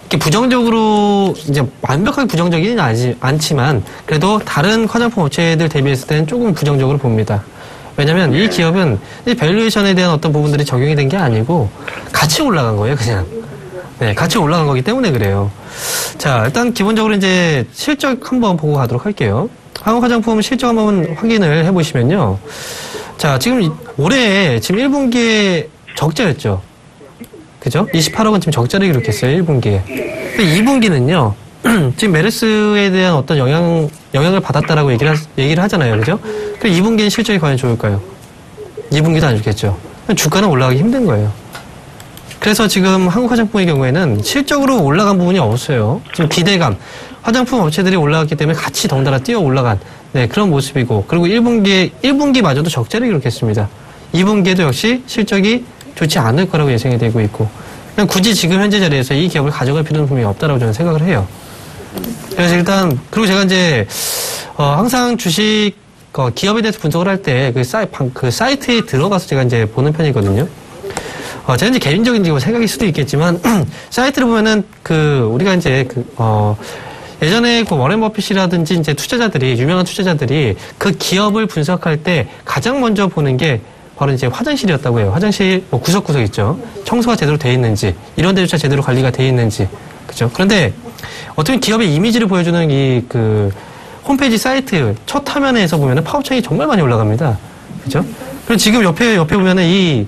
이렇게 부정적으로, 이제 완벽하게 부정적이진 않지만, 그래도 다른 화장품 업체들 대비했을 때는 조금 부정적으로 봅니다. 왜냐면 이 기업은 이 밸류에이션에 대한 어떤 부분들이 적용이 된 게 아니고, 같이 올라간 거예요, 그냥. 네, 같이 올라간 거기 때문에 그래요. 자, 일단 기본적으로 이제 실적 한번 보고 가도록 할게요. 한국 화장품 실적 한번 확인을 해보시면요. 자, 지금 올해 지금 1분기에 적자였죠. 그죠? 28억은 지금 적자를 기록했어요, 1분기에. 2분기는요, 지금 메르스에 대한 어떤 영향을 받았다라고 얘기를 하잖아요. 그죠? 그럼 2분기는 실적이 과연 좋을까요? 2분기도 안 좋겠죠. 주가는 올라가기 힘든 거예요. 그래서 지금 한국 화장품의 경우에는 실적으로 올라간 부분이 없어요. 지금 기대감. 화장품 업체들이 올라갔기 때문에 같이 덩달아 뛰어 올라간, 네, 그런 모습이고. 그리고 1분기마저도 적자를 기록했습니다. 2분기에도 역시 실적이 좋지 않을 거라고 예상이 되고 있고. 그냥 굳이 지금 현재 자리에서 이 기업을 가져갈 필요는 분명히 없다라고 저는 생각을 해요. 그래서 일단, 그리고 제가 이제, 항상 주식, 기업에 대해서 분석을 할 때 그 사이트에 들어가서 제가 이제 보는 편이거든요. 제가 이제 개인적인 생각일 수도 있겠지만, 사이트를 보면은 우리가 이제 예전에 워렌 버핏이라든지 이제 유명한 투자자들이 그 기업을 분석할 때 가장 먼저 보는 게 바로 이제 화장실이었다고 해요. 화장실 구석구석 있죠. 청소가 제대로 돼 있는지, 이런 데조차 제대로 관리가 돼 있는지. 그죠? 그런데 어떻게 기업의 이미지를 보여주는 홈페이지 사이트 첫 화면에서 보면은 파워창이 정말 많이 올라갑니다. 그죠? 그리고 지금 옆에 보면은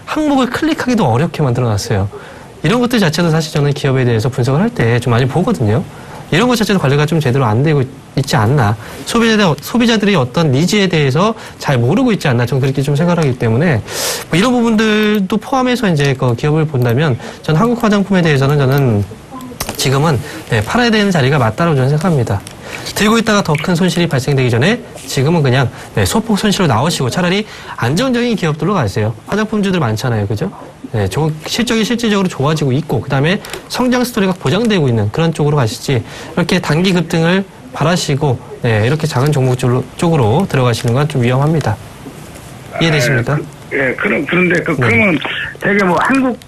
항목을 클릭하기도 어렵게 만들어 놨어요. 이런 것들 자체도 사실 저는 기업에 대해서 분석을 할 때 좀 많이 보거든요. 이런 것 자체도 관리가 좀 제대로 안 되고 있지 않나. 소비자들이 어떤 니즈에 대해서 잘 모르고 있지 않나. 저는 그렇게 좀 생각하기 때문에 뭐 이런 부분들도 포함해서 이제 그 기업을 본다면 전 한국 화장품에 대해서는 저는 지금은 팔아야 되는 자리가 맞다고 저는 생각합니다. 들고 있다가 더 큰 손실이 발생되기 전에 지금은 그냥 소폭 손실로 나오시고 차라리 안정적인 기업들로 가세요. 화장품주들 많잖아요. 그죠? 실적이 실질적으로 좋아지고 있고 그다음에 성장 스토리가 보장되고 있는 그런 쪽으로 가시지 이렇게 단기 급등을 바라시고 이렇게 작은 종목 쪽으로 들어가시는 건 좀 위험합니다. 이해되십니까? 그런데 그러면 되게 뭐 한국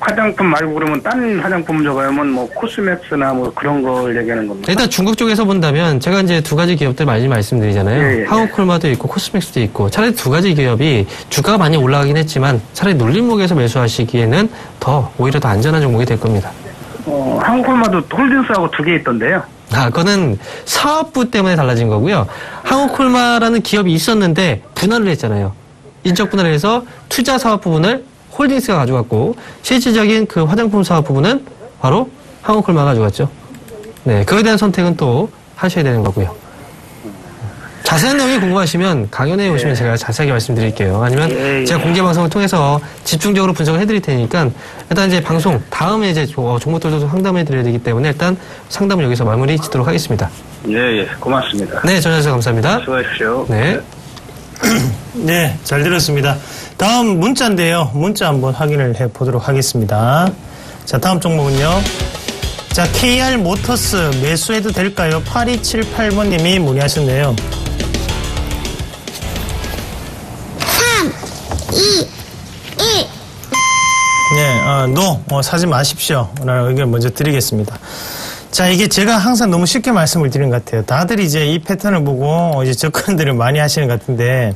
화장품 말고 그러면 딴 화장품 저거면 뭐 코스맥스나 뭐 그런 걸 얘기하는 겁니다. 일단 중국 쪽에서 본다면 제가 이제 두 가지 기업들 많이 말씀드리잖아요. 하우콜마도 있고 코스맥스도 있고 차라리 두 가지 기업이 주가가 많이 올라가긴 했지만 차라리 눌림목에서 매수하시기에는 오히려 더 안전한 종목이 될 겁니다. 하우콜마도 홀딩스하고 두 개 있던데요. 그거는 사업부 때문에 달라진 거고요. 하우콜마라는 기업이 있었는데 분할을 했잖아요. 인적 분할을 해서 투자 사업 부분을 홀딩스가 가져갔고 실질적인 그 화장품 사업 부분은 바로 하우콜마가 가져갔죠. 그거에 대한 선택은 또 하셔야 되는 거고요. 자세한 내용이 궁금하시면 강연회에 오시면 제가 자세하게 말씀드릴게요. 아니면 제가 공개 방송을 통해서 집중적으로 분석을 해드릴 테니까 일단 이제 방송 다음에 이제 종목들도 상담해 드려야 되기 때문에 일단 상담을 여기서 마무리 짓도록 하겠습니다. 고맙습니다. 네, 전화주셔서 감사합니다. 수고하십시오. 네. 네, 잘 들었습니다. 다음 문자인데요. 문자 한번 확인을 해보도록 하겠습니다. 자, 다음 종목은요. 자, KR 모터스 매수해도 될까요? 8278번님이 문의하셨네요. 3, 2, 1. 네, 사지 마십시오. 라는 의견 먼저 드리겠습니다. 자, 이게 제가 항상 너무 쉽게 말씀을 드리는 것 같아요. 다들 이제 이 패턴을 보고 이제 접근들을 많이 하시는 것 같은데,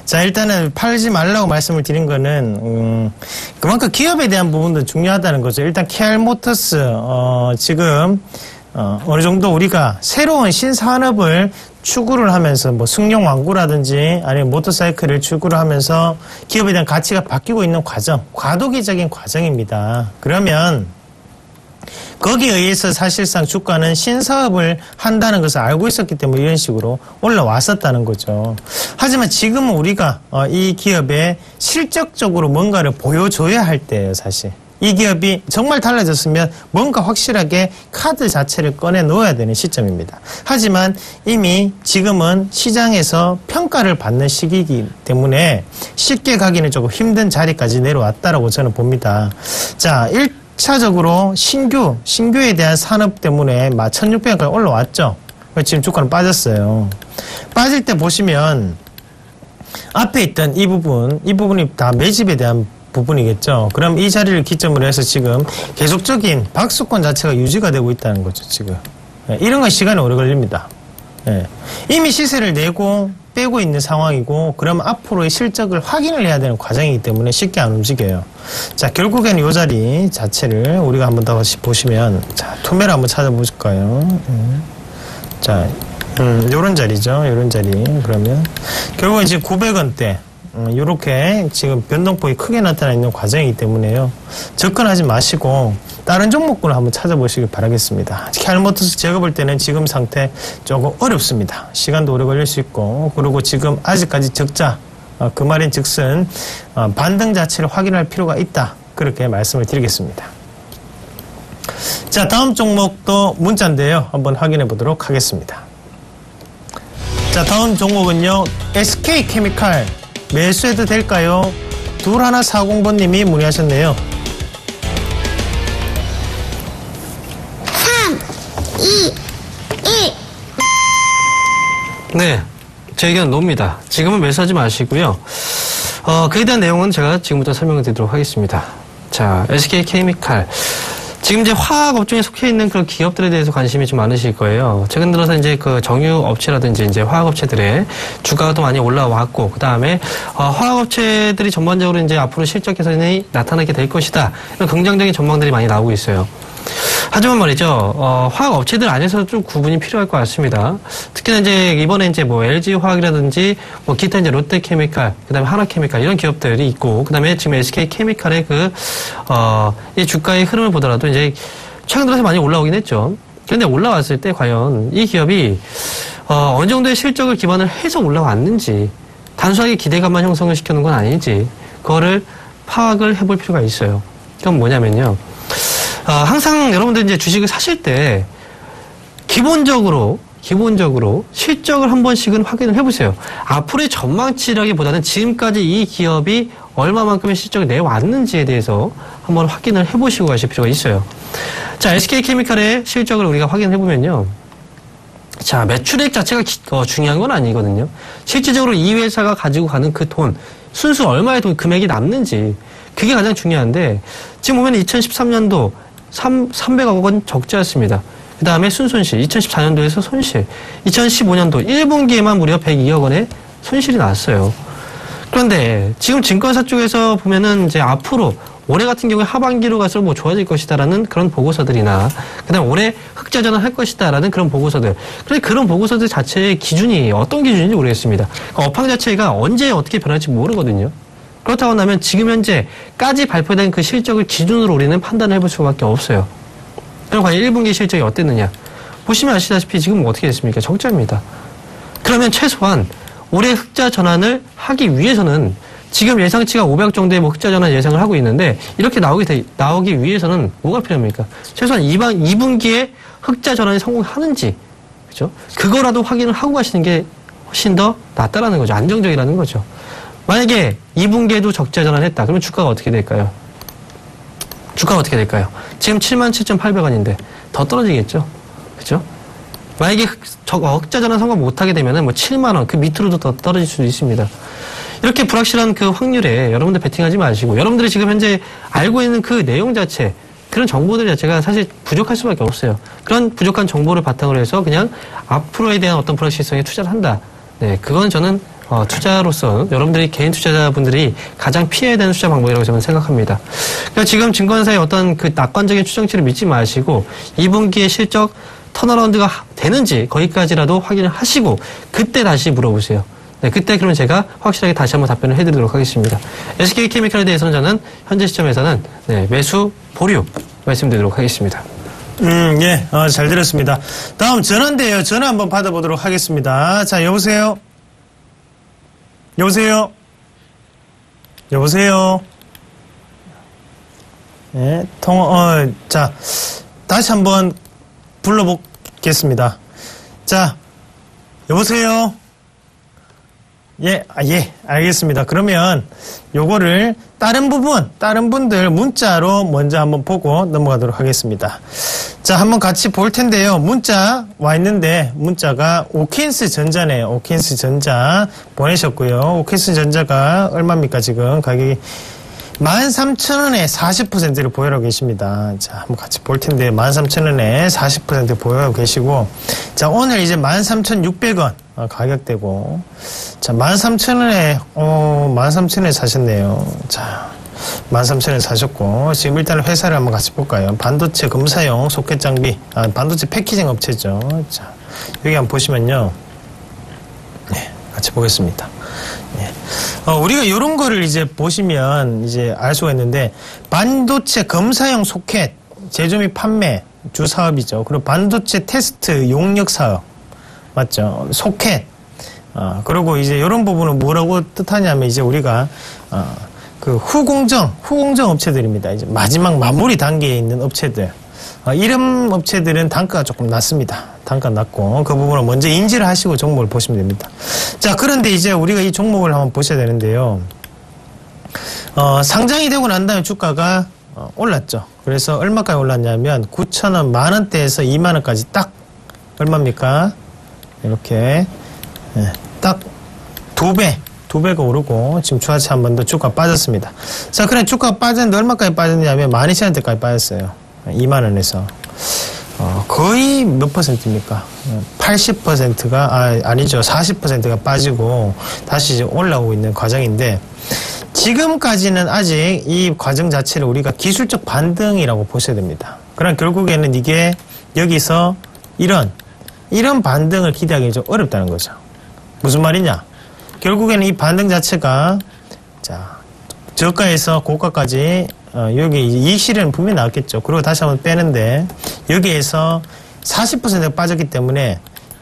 자, 일단은 팔지 말라고 말씀을 드린 거는, 그만큼 기업에 대한 부분도 중요하다는 거죠. 일단 KR 모터스, 지금, 어느 정도 우리가 새로운 신산업을 추구를 하면서 뭐 승용 완구라든지 아니면 모터사이클을 추구를 하면서 기업에 대한 가치가 바뀌고 있는 과정, 과도기적인 과정입니다. 그러면, 거기에 의해서 사실상 주가는 신사업을 한다는 것을 알고 있었기 때문에 이런 식으로 올라왔었다는 거죠. 하지만 지금은 우리가 이 기업에 실적적으로 뭔가를 보여줘야 할 때예요, 사실. 이 기업이 정말 달라졌으면 뭔가 확실하게 카드 자체를 꺼내 놓아야 되는 시점입니다. 하지만 이미 지금은 시장에서 평가를 받는 시기이기 때문에 쉽게 가기는 조금 힘든 자리까지 내려왔다라고 저는 봅니다. 자, 1차적으로 신규에 대한 산업 때문에 1600원까지 올라왔죠. 지금 주가는 빠졌어요. 빠질 때 보시면 앞에 있던 이 부분이 다 매집에 대한 부분이겠죠. 그럼 이 자리를 기점으로 해서 지금 계속적인 박수권 자체가 유지가 되고 있다는 거죠, 지금. 이런 건 시간이 오래 걸립니다. 이미 시세를 내고 빼고 있는 상황이고, 그럼 앞으로의 실적을 확인을 해야 되는 과정이기 때문에 쉽게 안 움직여요. 자, 결국에는 이 자리 자체를 우리가 한번 더 보시면, 자, 투매를 한번 찾아보실까요? 자, 요런 자리죠. 요런 자리. 그러면, 결국은 지금 900원대. 요렇게 지금 변동폭이 크게 나타나 있는 과정이기 때문에요. 접근하지 마시고 다른 종목군을 한번 찾아보시길 바라겠습니다. KR모터스 제가 볼 때는 지금 상태 조금 어렵습니다. 시간도 오래 걸릴 수 있고, 그리고 지금 아직까지 적자, 그 말인 즉슨 반등 자체를 확인할 필요가 있다. 그렇게 말씀을 드리겠습니다. 자, 다음 종목도 문자인데요. 한번 확인해 보도록 하겠습니다. 자, 다음 종목은요. SK케미칼 매수해도 될까요? 2140번님이 문의하셨네요. 3, 2, 1. 네, 제 의견 놉니다. 지금은 매수하지 마시고요. 그에 대한 내용은 제가 지금부터 설명을 드리도록 하겠습니다. 자, SK케미칼. 지금 이제 화학 업종에 속해 있는 그런 기업들에 대해서 관심이 좀 많으실 거예요. 최근 들어서 이제 그 정유 업체라든지 이제 화학 업체들의 주가가 또 많이 올라왔고, 그 다음에 화학 업체들이 전반적으로 이제 앞으로 실적 개선이 나타나게 될 것이다. 이런 긍정적인 전망들이 많이 나오고 있어요. 하지만 말이죠, 화학 업체들 안에서 좀 구분이 필요할 것 같습니다. 특히나 이제 이번에 이제 뭐 LG 화학이라든지 뭐 기타 이제 롯데케미칼, 그다음에 하나케미칼 이런 기업들이 있고, 그다음에 지금 SK케미칼의 이 주가의 흐름을 보더라도 이제 최근 들어서 많이 올라오긴 했죠. 그런데 올라왔을 때 과연 이 기업이 어느 정도의 실적을 기반을 해서 올라왔는지, 단순하게 기대감만 형성을 시켜놓은 건 아닌지, 그거를 파악을 해볼 필요가 있어요. 그건 뭐냐면요. 항상 여러분들 이제 주식을 사실 때 기본적으로 실적을 한 번씩은 확인을 해보세요. 앞으로의 전망치라기보다는 지금까지 이 기업이 얼마만큼의 실적을 내왔는지에 대해서 한번 확인을 해보시고 가실 필요가 있어요. 자, SK케미칼의 실적을 우리가 확인해보면요. 자, 매출액 자체가 중요한 건 아니거든요. 실질적으로 이 회사가 가지고 가는 그 돈, 순수 얼마의 돈, 금액이 남는지, 그게 가장 중요한데, 지금 보면 2013년도 300억 원 적자였습니다. 그 다음에 순손실, 2014년도에서 손실, 2015년도 1분기에만 무려 102억 원의 손실이 났어요. 그런데 지금 증권사 쪽에서 보면은 이제 앞으로 올해 같은 경우에 하반기로 갈수록 뭐 좋아질 것이다라는 그런 보고서들이나, 그 다음에 올해 흑자 전환할 것이다라는 그런 보고서들. 그런데 그런 보고서들 자체의 기준이 어떤 기준인지 모르겠습니다. 그러니까 업황 자체가 언제 어떻게 변할지 모르거든요. 그렇다고 한다면 지금 현재까지 발표된 그 실적을 기준으로 우리는 판단을 해볼 수밖에 없어요. 그럼 과연 1분기 실적이 어땠느냐? 보시면 아시다시피 지금 어떻게 됐습니까? 적자입니다. 그러면 최소한 올해 흑자 전환을 하기 위해서는 지금 예상치가 500억 정도의 뭐 흑자 전환 예상을 하고 있는데, 이렇게 나오기 위해서는 뭐가 필요합니까? 최소한 2분기에 흑자 전환이 성공하는지, 그죠? 그거라도 확인을 하고 가시는 게 훨씬 더 낫다라는 거죠. 안정적이라는 거죠. 만약에 2분기에도 적자 전환했다. 그러면 주가가 어떻게 될까요? 지금 77,800원인데 더 떨어지겠죠? 그죠? 만약에 흑자 전환 성공 못하게 되면은 뭐 7만원, 그 밑으로도 더 떨어질 수도 있습니다. 이렇게 불확실한 그 확률에 여러분들 베팅하지 마시고, 여러분들이 지금 현재 알고 있는 그 내용 자체, 그런 정보들 자체가 사실 부족할 수밖에 없어요. 그런 부족한 정보를 바탕으로 해서 그냥 앞으로에 대한 어떤 불확실성에 투자를 한다. 네, 그건 저는 투자로서 여러분들이 개인 투자자분들이 가장 피해야 되는 투자 방법이라고 저는 생각합니다. 그러니까 지금 증권사의 어떤 그 낙관적인 추정치를 믿지 마시고 2분기에 실적 턴어라운드가 되는지 거기까지라도 확인을 하시고 그때 다시 물어보세요. 네, 그때 그러면 제가 확실하게 다시 한번 답변을 해드리도록 하겠습니다. SK케미칼에 대해서는 저는 현재 시점에서는 매수 보류 말씀드리도록 하겠습니다. 예, 잘 들었습니다. 다음 전화인데요. 전화 한번 받아보도록 하겠습니다. 자, 여보세요? 네, 자, 다시 한번 불러보겠습니다. 자, 여보세요? 예, 알겠습니다. 그러면 요거를 다른 분들 문자로 먼저 한번 보고 넘어가도록 하겠습니다. 자, 한번 같이 볼 텐데요. 문자 와 있는데, 문자가 오킨스 전자네요. 오킨스 전자 보내셨고요. 오킨스 전자가 얼마입니까, 지금? 가격이 13,000원에 40%를 보유하고 계십니다. 자, 한번 같이 볼 텐데, 13,000원에 40% 보유하고 계시고, 자, 오늘 이제 13,600원 가격대고, 자, 13,000원에, 13,000원에 사셨네요. 자, 13,000원에 사셨고, 지금 일단 회사를 한번 같이 볼까요? 반도체 검사용 소켓 장비, 반도체 패키징 업체죠. 자, 여기 한번 보시면요. 네, 같이 보겠습니다. 네. 우리가 이런 거를 이제 보시면 이제 알 수가 있는데, 반도체 검사용 소켓 제조 및 판매 주 사업이죠. 그리고 반도체 테스트 용역 사업. 맞죠? 소켓. 그리고 이제 이런 부분은 뭐라고 뜻하냐면 이제 우리가, 그 후공정 업체들입니다. 이제 마지막 마무리 단계에 있는 업체들. 이런 업체들은 단가가 조금 낮습니다. 단가 낮고, 그 부분을 먼저 인지를 하시고 종목을 보시면 됩니다. 자, 그런데 이제 우리가 이 종목을 한번 보셔야 되는데요. 상장이 되고 난 다음에 주가가 올랐죠. 그래서 얼마까지 올랐냐면 9,000원, 만원대에서 2만원까지 딱 얼마입니까? 이렇게 딱 2배가 오르고 지금 주가치 한 번 더 주가 빠졌습니다. 자, 그래 주가가 빠졌는데 얼마까지 빠졌냐면 12,000원대까지 빠졌어요. 2만원에서 거의 몇 퍼센트입니까? 80%가 아니죠. 40%가 빠지고 다시 이제 올라오고 있는 과정인데, 지금까지는 아직 이 과정 자체를 우리가 기술적 반등이라고 보셔야 됩니다. 그럼 결국에는 이게 여기서 이런 반등을 기대하기 좀 어렵다는 거죠. 무슨 말이냐? 결국에는 이 반등 자체가 자 저가에서 고가까지 여기 이익 실현은 분명히 나왔겠죠. 그리고 다시 한번 빼는데 여기에서 40%가 빠졌기 때문에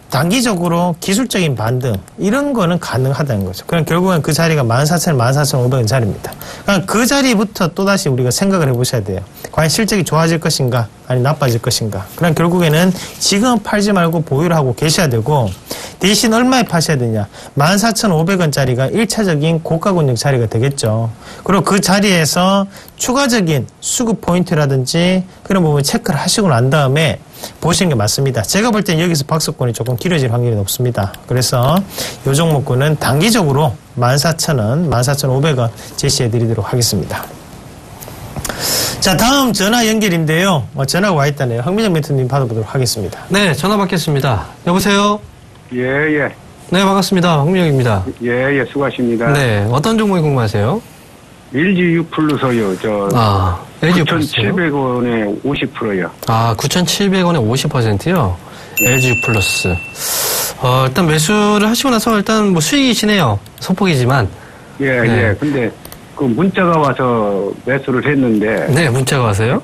단기적으로 기술적인 반등 이런 거는 가능하다는 거죠. 그럼 결국은 그 자리가 14,000원, 14,500원 자리입니다. 그러니까 그 자리부터 또다시 우리가 생각을 해보셔야 돼요. 과연 실적이 좋아질 것인가 아니 나빠질 것인가. 그럼 결국에는 지금 팔지 말고 보유를 하고 계셔야 되고 대신 얼마에 파셔야 되냐. 14,500원짜리가 1차적인 고가권역 자리가 되겠죠. 그리고 그 자리에서 추가적인 수급 포인트라든지 그런 부분 체크를 하시고 난 다음에 보시는 게 맞습니다. 제가 볼 땐 여기서 박스권이 조금 길어질 확률이 높습니다. 그래서 이 종목군은 단기적으로 14,000원, 14,500원 제시해 드리도록 하겠습니다. 자, 다음 전화 연결인데요. 전화가 와 있다네요. 황민정 멘토님 받아보도록 하겠습니다. 네, 전화 받겠습니다. 여보세요? 예. 네, 반갑습니다. 황민정입니다. 예, 수고하십니다. 네, 어떤 종목이 궁금하세요? LGU 플러스요. LGU 플러스. 9,700원에 50%요. 9,700원에 50%요? LGU 플러스. 일단 매수를 하시고 나서 일단 뭐 수익이시네요. 소폭이지만. 예. 근데 그 문자가 와서 매수를 했는데. 네, 문자가 와서요?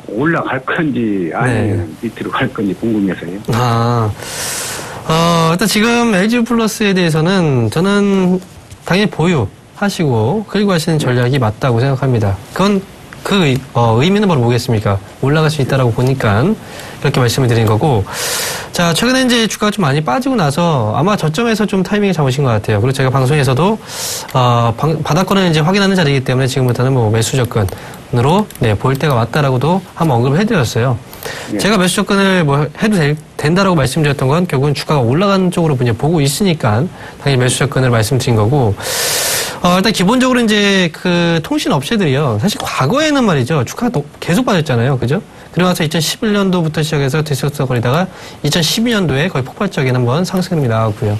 올라갈 건지 아니면 밑으로 갈 건지 궁금해서요. 일단 지금 LGU 플러스에 대해서는 저는 당연히 보유하시고 끌고 가시는 전략이 맞다고 생각합니다. 그건 의미는 바로 뭐겠습니까? 올라갈 수 있다라고 보니까 이렇게 말씀을 드린 거고. 자, 최근에 이제 주가가 좀 많이 빠지고 나서 아마 저점에서 좀 타이밍을 잡으신 것 같아요. 그리고 제가 방송에서도, 바닥권을 이제 확인하는 자리이기 때문에 지금부터는 뭐 매수 접근으로, 보일 때가 왔다라고도 한번 언급을 해드렸어요. 제가 매수 접근을 해도 된다라고 말씀드렸던 건 결국은 주가가 올라가는 쪽으로 이제 보고 있으니까 당연히 매수 접근을 말씀드린 거고, 일단 기본적으로 이제 그 통신 업체들이요. 사실 과거에는 말이죠. 주가가 계속 빠졌잖아요. 그죠? 그리고 나서 2011년도부터 시작해서 들썩거리다가 2012년도에 거의 폭발적인 한번 상승이 나왔고요.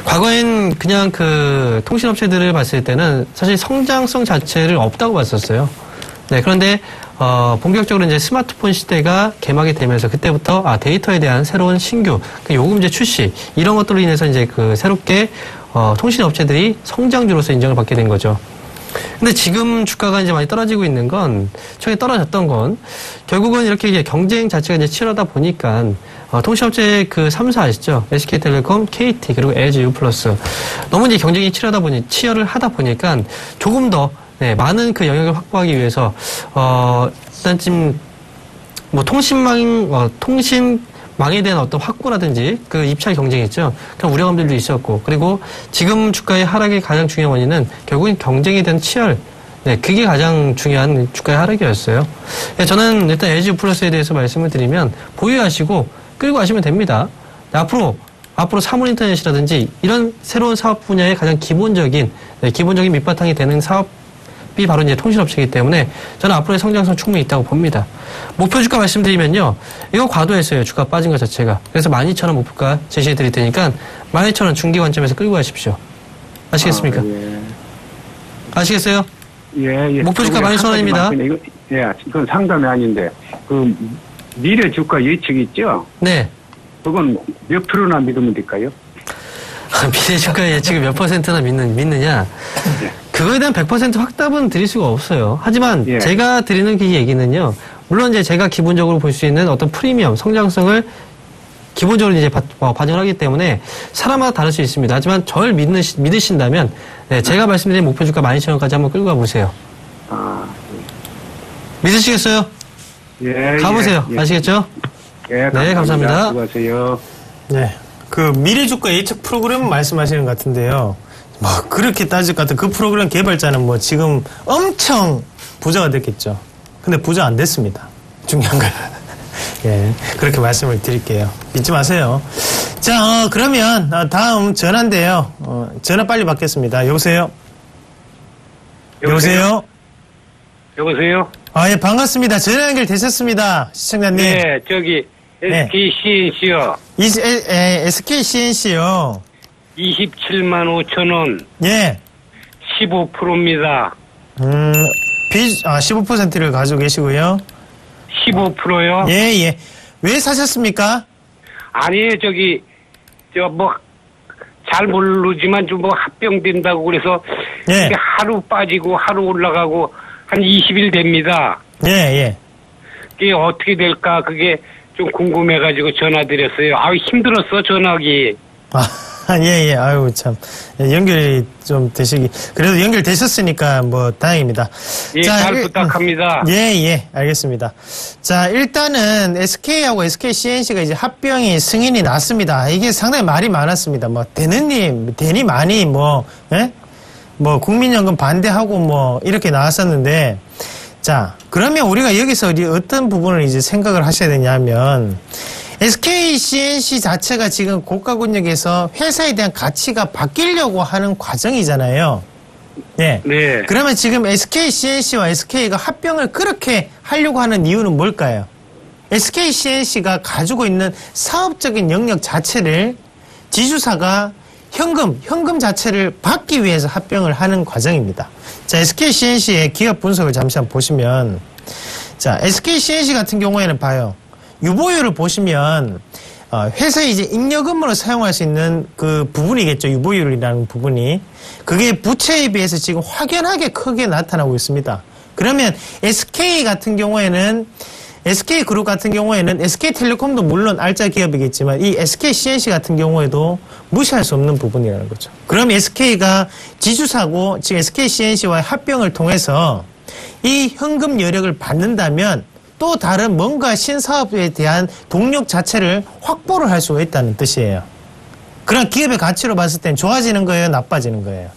과거엔 그냥 그 통신업체들을 봤을 때는 사실 성장성 자체를 없다고 봤었어요. 네, 그런데 본격적으로 이제 스마트폰 시대가 개막이 되면서 그때부터 데이터에 대한 새로운 신규 그 요금제 출시 이런 것들로 인해서 이제 그 새롭게 통신업체들이 성장주로서 인정을 받게 된 거죠. 근데 지금 주가가 이제 많이 떨어지고 있는 건, 최근에 떨어졌던 건, 결국은 이렇게 이제 경쟁 자체가 이제 치열하다 보니까, 통신업체 그 3사 아시죠? SK텔레콤, KT, 그리고 LGU 플러스. 너무 이제 경쟁이 치열을 하다 보니까, 조금 더, 많은 그 영역을 확보하기 위해서, 일단 지금, 통신망에 대한 어떤 확보라든지 그 입찰 경쟁이 있죠. 그런 우려감들도 있었고 그리고 지금 주가의 하락의 가장 중요한 원인은 결국엔 경쟁에 대한 치열. 그게 가장 중요한 주가의 하락이었어요. 저는 일단 LG 플러스에 대해서 말씀을 드리면 보유하시고 끌고 가시면 됩니다. 앞으로 사물인터넷이라든지 이런 새로운 사업 분야의 가장 기본적인 밑바탕이 되는 사업이 바로 이제 통신업체이기 때문에 저는 앞으로의 성장성 충분히 있다고 봅니다. 목표 주가 말씀드리면요. 이거 과도했어요. 주가 빠진 것 자체가. 그래서 12,000원 목표가 제시해 드릴 테니까 12,000원 중기 관점에서 끌고 가십시오. 아시겠습니까? 예. 아시겠어요? 예. 목표 주가 12,000원입니다. 그건 상담이 아닌데 그 미래 주가 예측 있죠? 네. 그건 몇 프로나 믿으면 될까요? 미래 주가 예측을 몇 %나 믿느냐? 그거에 대한 100% 확답은 드릴 수가 없어요. 하지만 제가 드리는 그 얘기는요. 물론 이제 제가 기본적으로 볼 수 있는 어떤 프리미엄, 성장성을 기본적으로 이제 반영을 하기 때문에 사람마다 다를 수 있습니다. 하지만 저를 믿으신다면 제가 말씀드린 목표 주가 12,000원까지 한번 끌고 가보세요. 믿으시겠어요? 예. 가보세요. 아시겠죠? 예, 네, 감사합니다. 수고하세요. 네. 그 미래주가 예측 프로그램 말씀하시는 것 같은데요. 그렇게 따질 것 같은 그 프로그램 개발자는 지금 엄청 부자가 됐겠죠. 근데 부자 안 됐습니다. 중요한 건. 예. 그렇게 말씀을 드릴게요. 잊지 마세요. 자, 그러면 다음 전화인데요. 전화 빨리 받겠습니다. 여보세요? 여보세요? 여보세요? 예, 반갑습니다. 전화 연결 되셨습니다. 시청자님. 네, 저기, SKCNC요. SKCNC요. 27만 5천 원. 예. 15%입니다. 15%를 가지고 계시고요. 15%요? 예, 예. 왜 사셨습니까? 아니, 잘 모르지만 좀 합병된다고 그래서 예. 이게 하루 빠지고 하루 올라가고 한 20일 됩니다. 예, 예. 그게 어떻게 될까 그게 좀 궁금해가지고 전화드렸어요. 힘들었어 전화기. 예, 예. 아유, 참. 연결이 좀 되시기. 그래도 연결되셨으니까 뭐 다행입니다. 예, 잘 부탁합니다. 예, 예. 알겠습니다. 자, 일단은 SK하고 SKCNC가 이제 합병이 승인이 났습니다. 이게 상당히 말이 많았습니다. 뭐, 되니 많이 예? 국민연금 반대하고 이렇게 나왔었는데, 자, 그러면 우리가 여기서 어떤 부분을 이제 생각을 하셔야 되냐면, SKCNC 자체가 지금 고가권역에서 회사에 대한 가치가 바뀌려고 하는 과정이잖아요. 네. 네. 그러면 지금 SKCNC와 SK가 합병을 그렇게 하려고 하는 이유는 뭘까요? SKCNC가 가지고 있는 사업적인 영역 자체를 지주사가 현금 자체를 받기 위해서 합병을 하는 과정입니다. 자, SKCNC의 기업 분석을 잠시 한번 보시면, 자, SKCNC 같은 경우에는 봐요. 유보율을 보시면, 회사에 이제 잉여금으로 사용할 수 있는 그 부분이겠죠. 유보율이라는 부분이. 그게 부채에 비해서 지금 확연하게 크게 나타나고 있습니다. 그러면 SK 같은 경우에는, SK그룹 같은 경우에는 SK텔레콤도 물론 알짜 기업이겠지만 이 SKCNC 같은 경우에도 무시할 수 없는 부분이라는 거죠. 그럼 SK가 지주사고 지금 SKCNC와의 합병을 통해서 이 현금 여력을 받는다면 또 다른 뭔가 신사업에 대한 동력 자체를 확보를 할 수가 있다는 뜻이에요. 그런 기업의 가치로 봤을 땐 좋아지는 거예요, 나빠지는 거예요?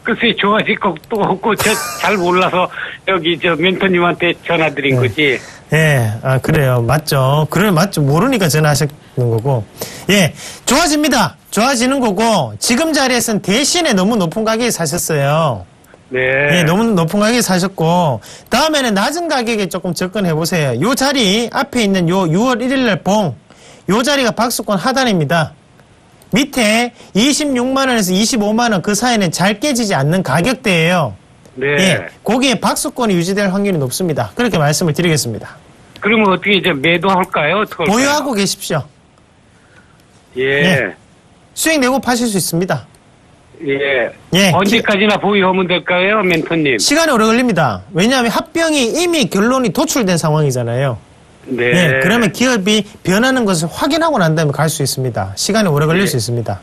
글쎄 좋아질 것도 없고 잘 몰라서 여기 멘토님한테 전화드린 거지. 예, 그래요. 맞죠. 그래, 맞죠. 모르니까 전화하셨는 거고. 예, 좋아집니다. 좋아지는 거고, 지금 자리에서는 대신에 너무 높은 가격에 사셨어요. 네. 예, 너무 높은 가격에 사셨고, 다음에는 낮은 가격에 조금 접근해보세요. 요 자리, 앞에 있는 요 6월 1일날 요 자리가 박스권 하단입니다. 밑에 26만원에서 25만원 그 사이는 잘 깨지지 않는 가격대예요. 네. 예, 거기에 박스권이 유지될 확률이 높습니다. 그렇게 말씀을 드리겠습니다. 그러면 어떻게 매도할까요? 어떻게 할까요? 보유하고 계십시오. 예. 예. 수익 내고 파실 수 있습니다. 예. 예. 언제까지나 보유하면 될까요, 멘토님? 시간이 오래 걸립니다. 왜냐하면 합병이 이미 결론이 도출된 상황이잖아요. 네. 예, 그러면 기업이 변하는 것을 확인하고 난 다음에 갈 수 있습니다. 시간이 오래 걸릴 수 있습니다.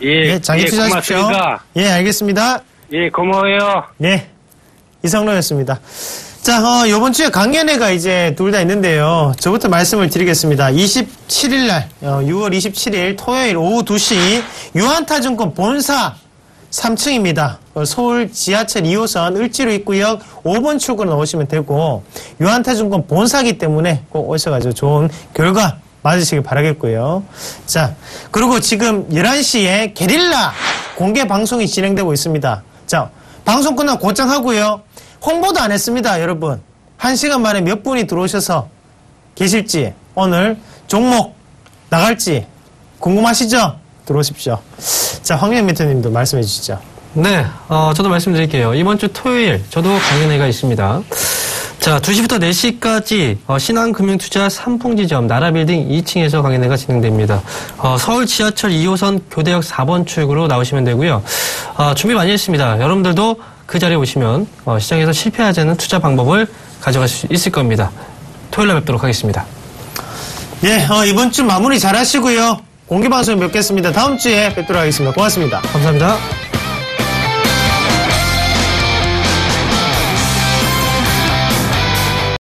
예. 장기 투자하십시오. 고맙습니다. 예, 알겠습니다. 예, 고마워요. 네. 이성로였습니다. 자, 요번 주에 강연회가 이제 둘 다 있는데요. 저부터 말씀을 드리겠습니다. 27일날, 6월 27일 토요일 오후 2시, 유한타증권 본사 3층입니다. 서울 지하철 2호선 을지로 입구역 5번 출구로 오시면 되고, 유한타증권 본사기 때문에 꼭 오셔가지고 좋은 결과 맞으시길 바라겠고요. 자, 그리고 지금 11시에 게릴라 공개 방송이 진행되고 있습니다. 자, 방송 끝나고 곧장 하고요. 홍보도 안 했습니다, 여러분. 1시간 만에 몇 분이 들어오셔서 계실지, 오늘 종목 나갈지 궁금하시죠? 들어오십시오. 자, 황영 멘토님도 말씀해 주시죠. 네, 저도 말씀드릴게요. 이번 주 토요일 저도 강연회가 있습니다. 자, 2시부터 4시까지 신한금융투자 삼풍지점 나라빌딩 2층에서 강연회가 진행됩니다. 서울 지하철 2호선 교대역 4번 출구로 나오시면 되고요. 준비 많이 했습니다. 여러분들도 그 자리에 오시면 시장에서 실패하지 않는 투자 방법을 가져갈 수 있을 겁니다. 토요일날 뵙도록 하겠습니다. 예, 이번 주 마무리 잘 하시고요. 공개방송 뵙겠습니다. 다음 주에 뵙도록 하겠습니다. 고맙습니다. 감사합니다.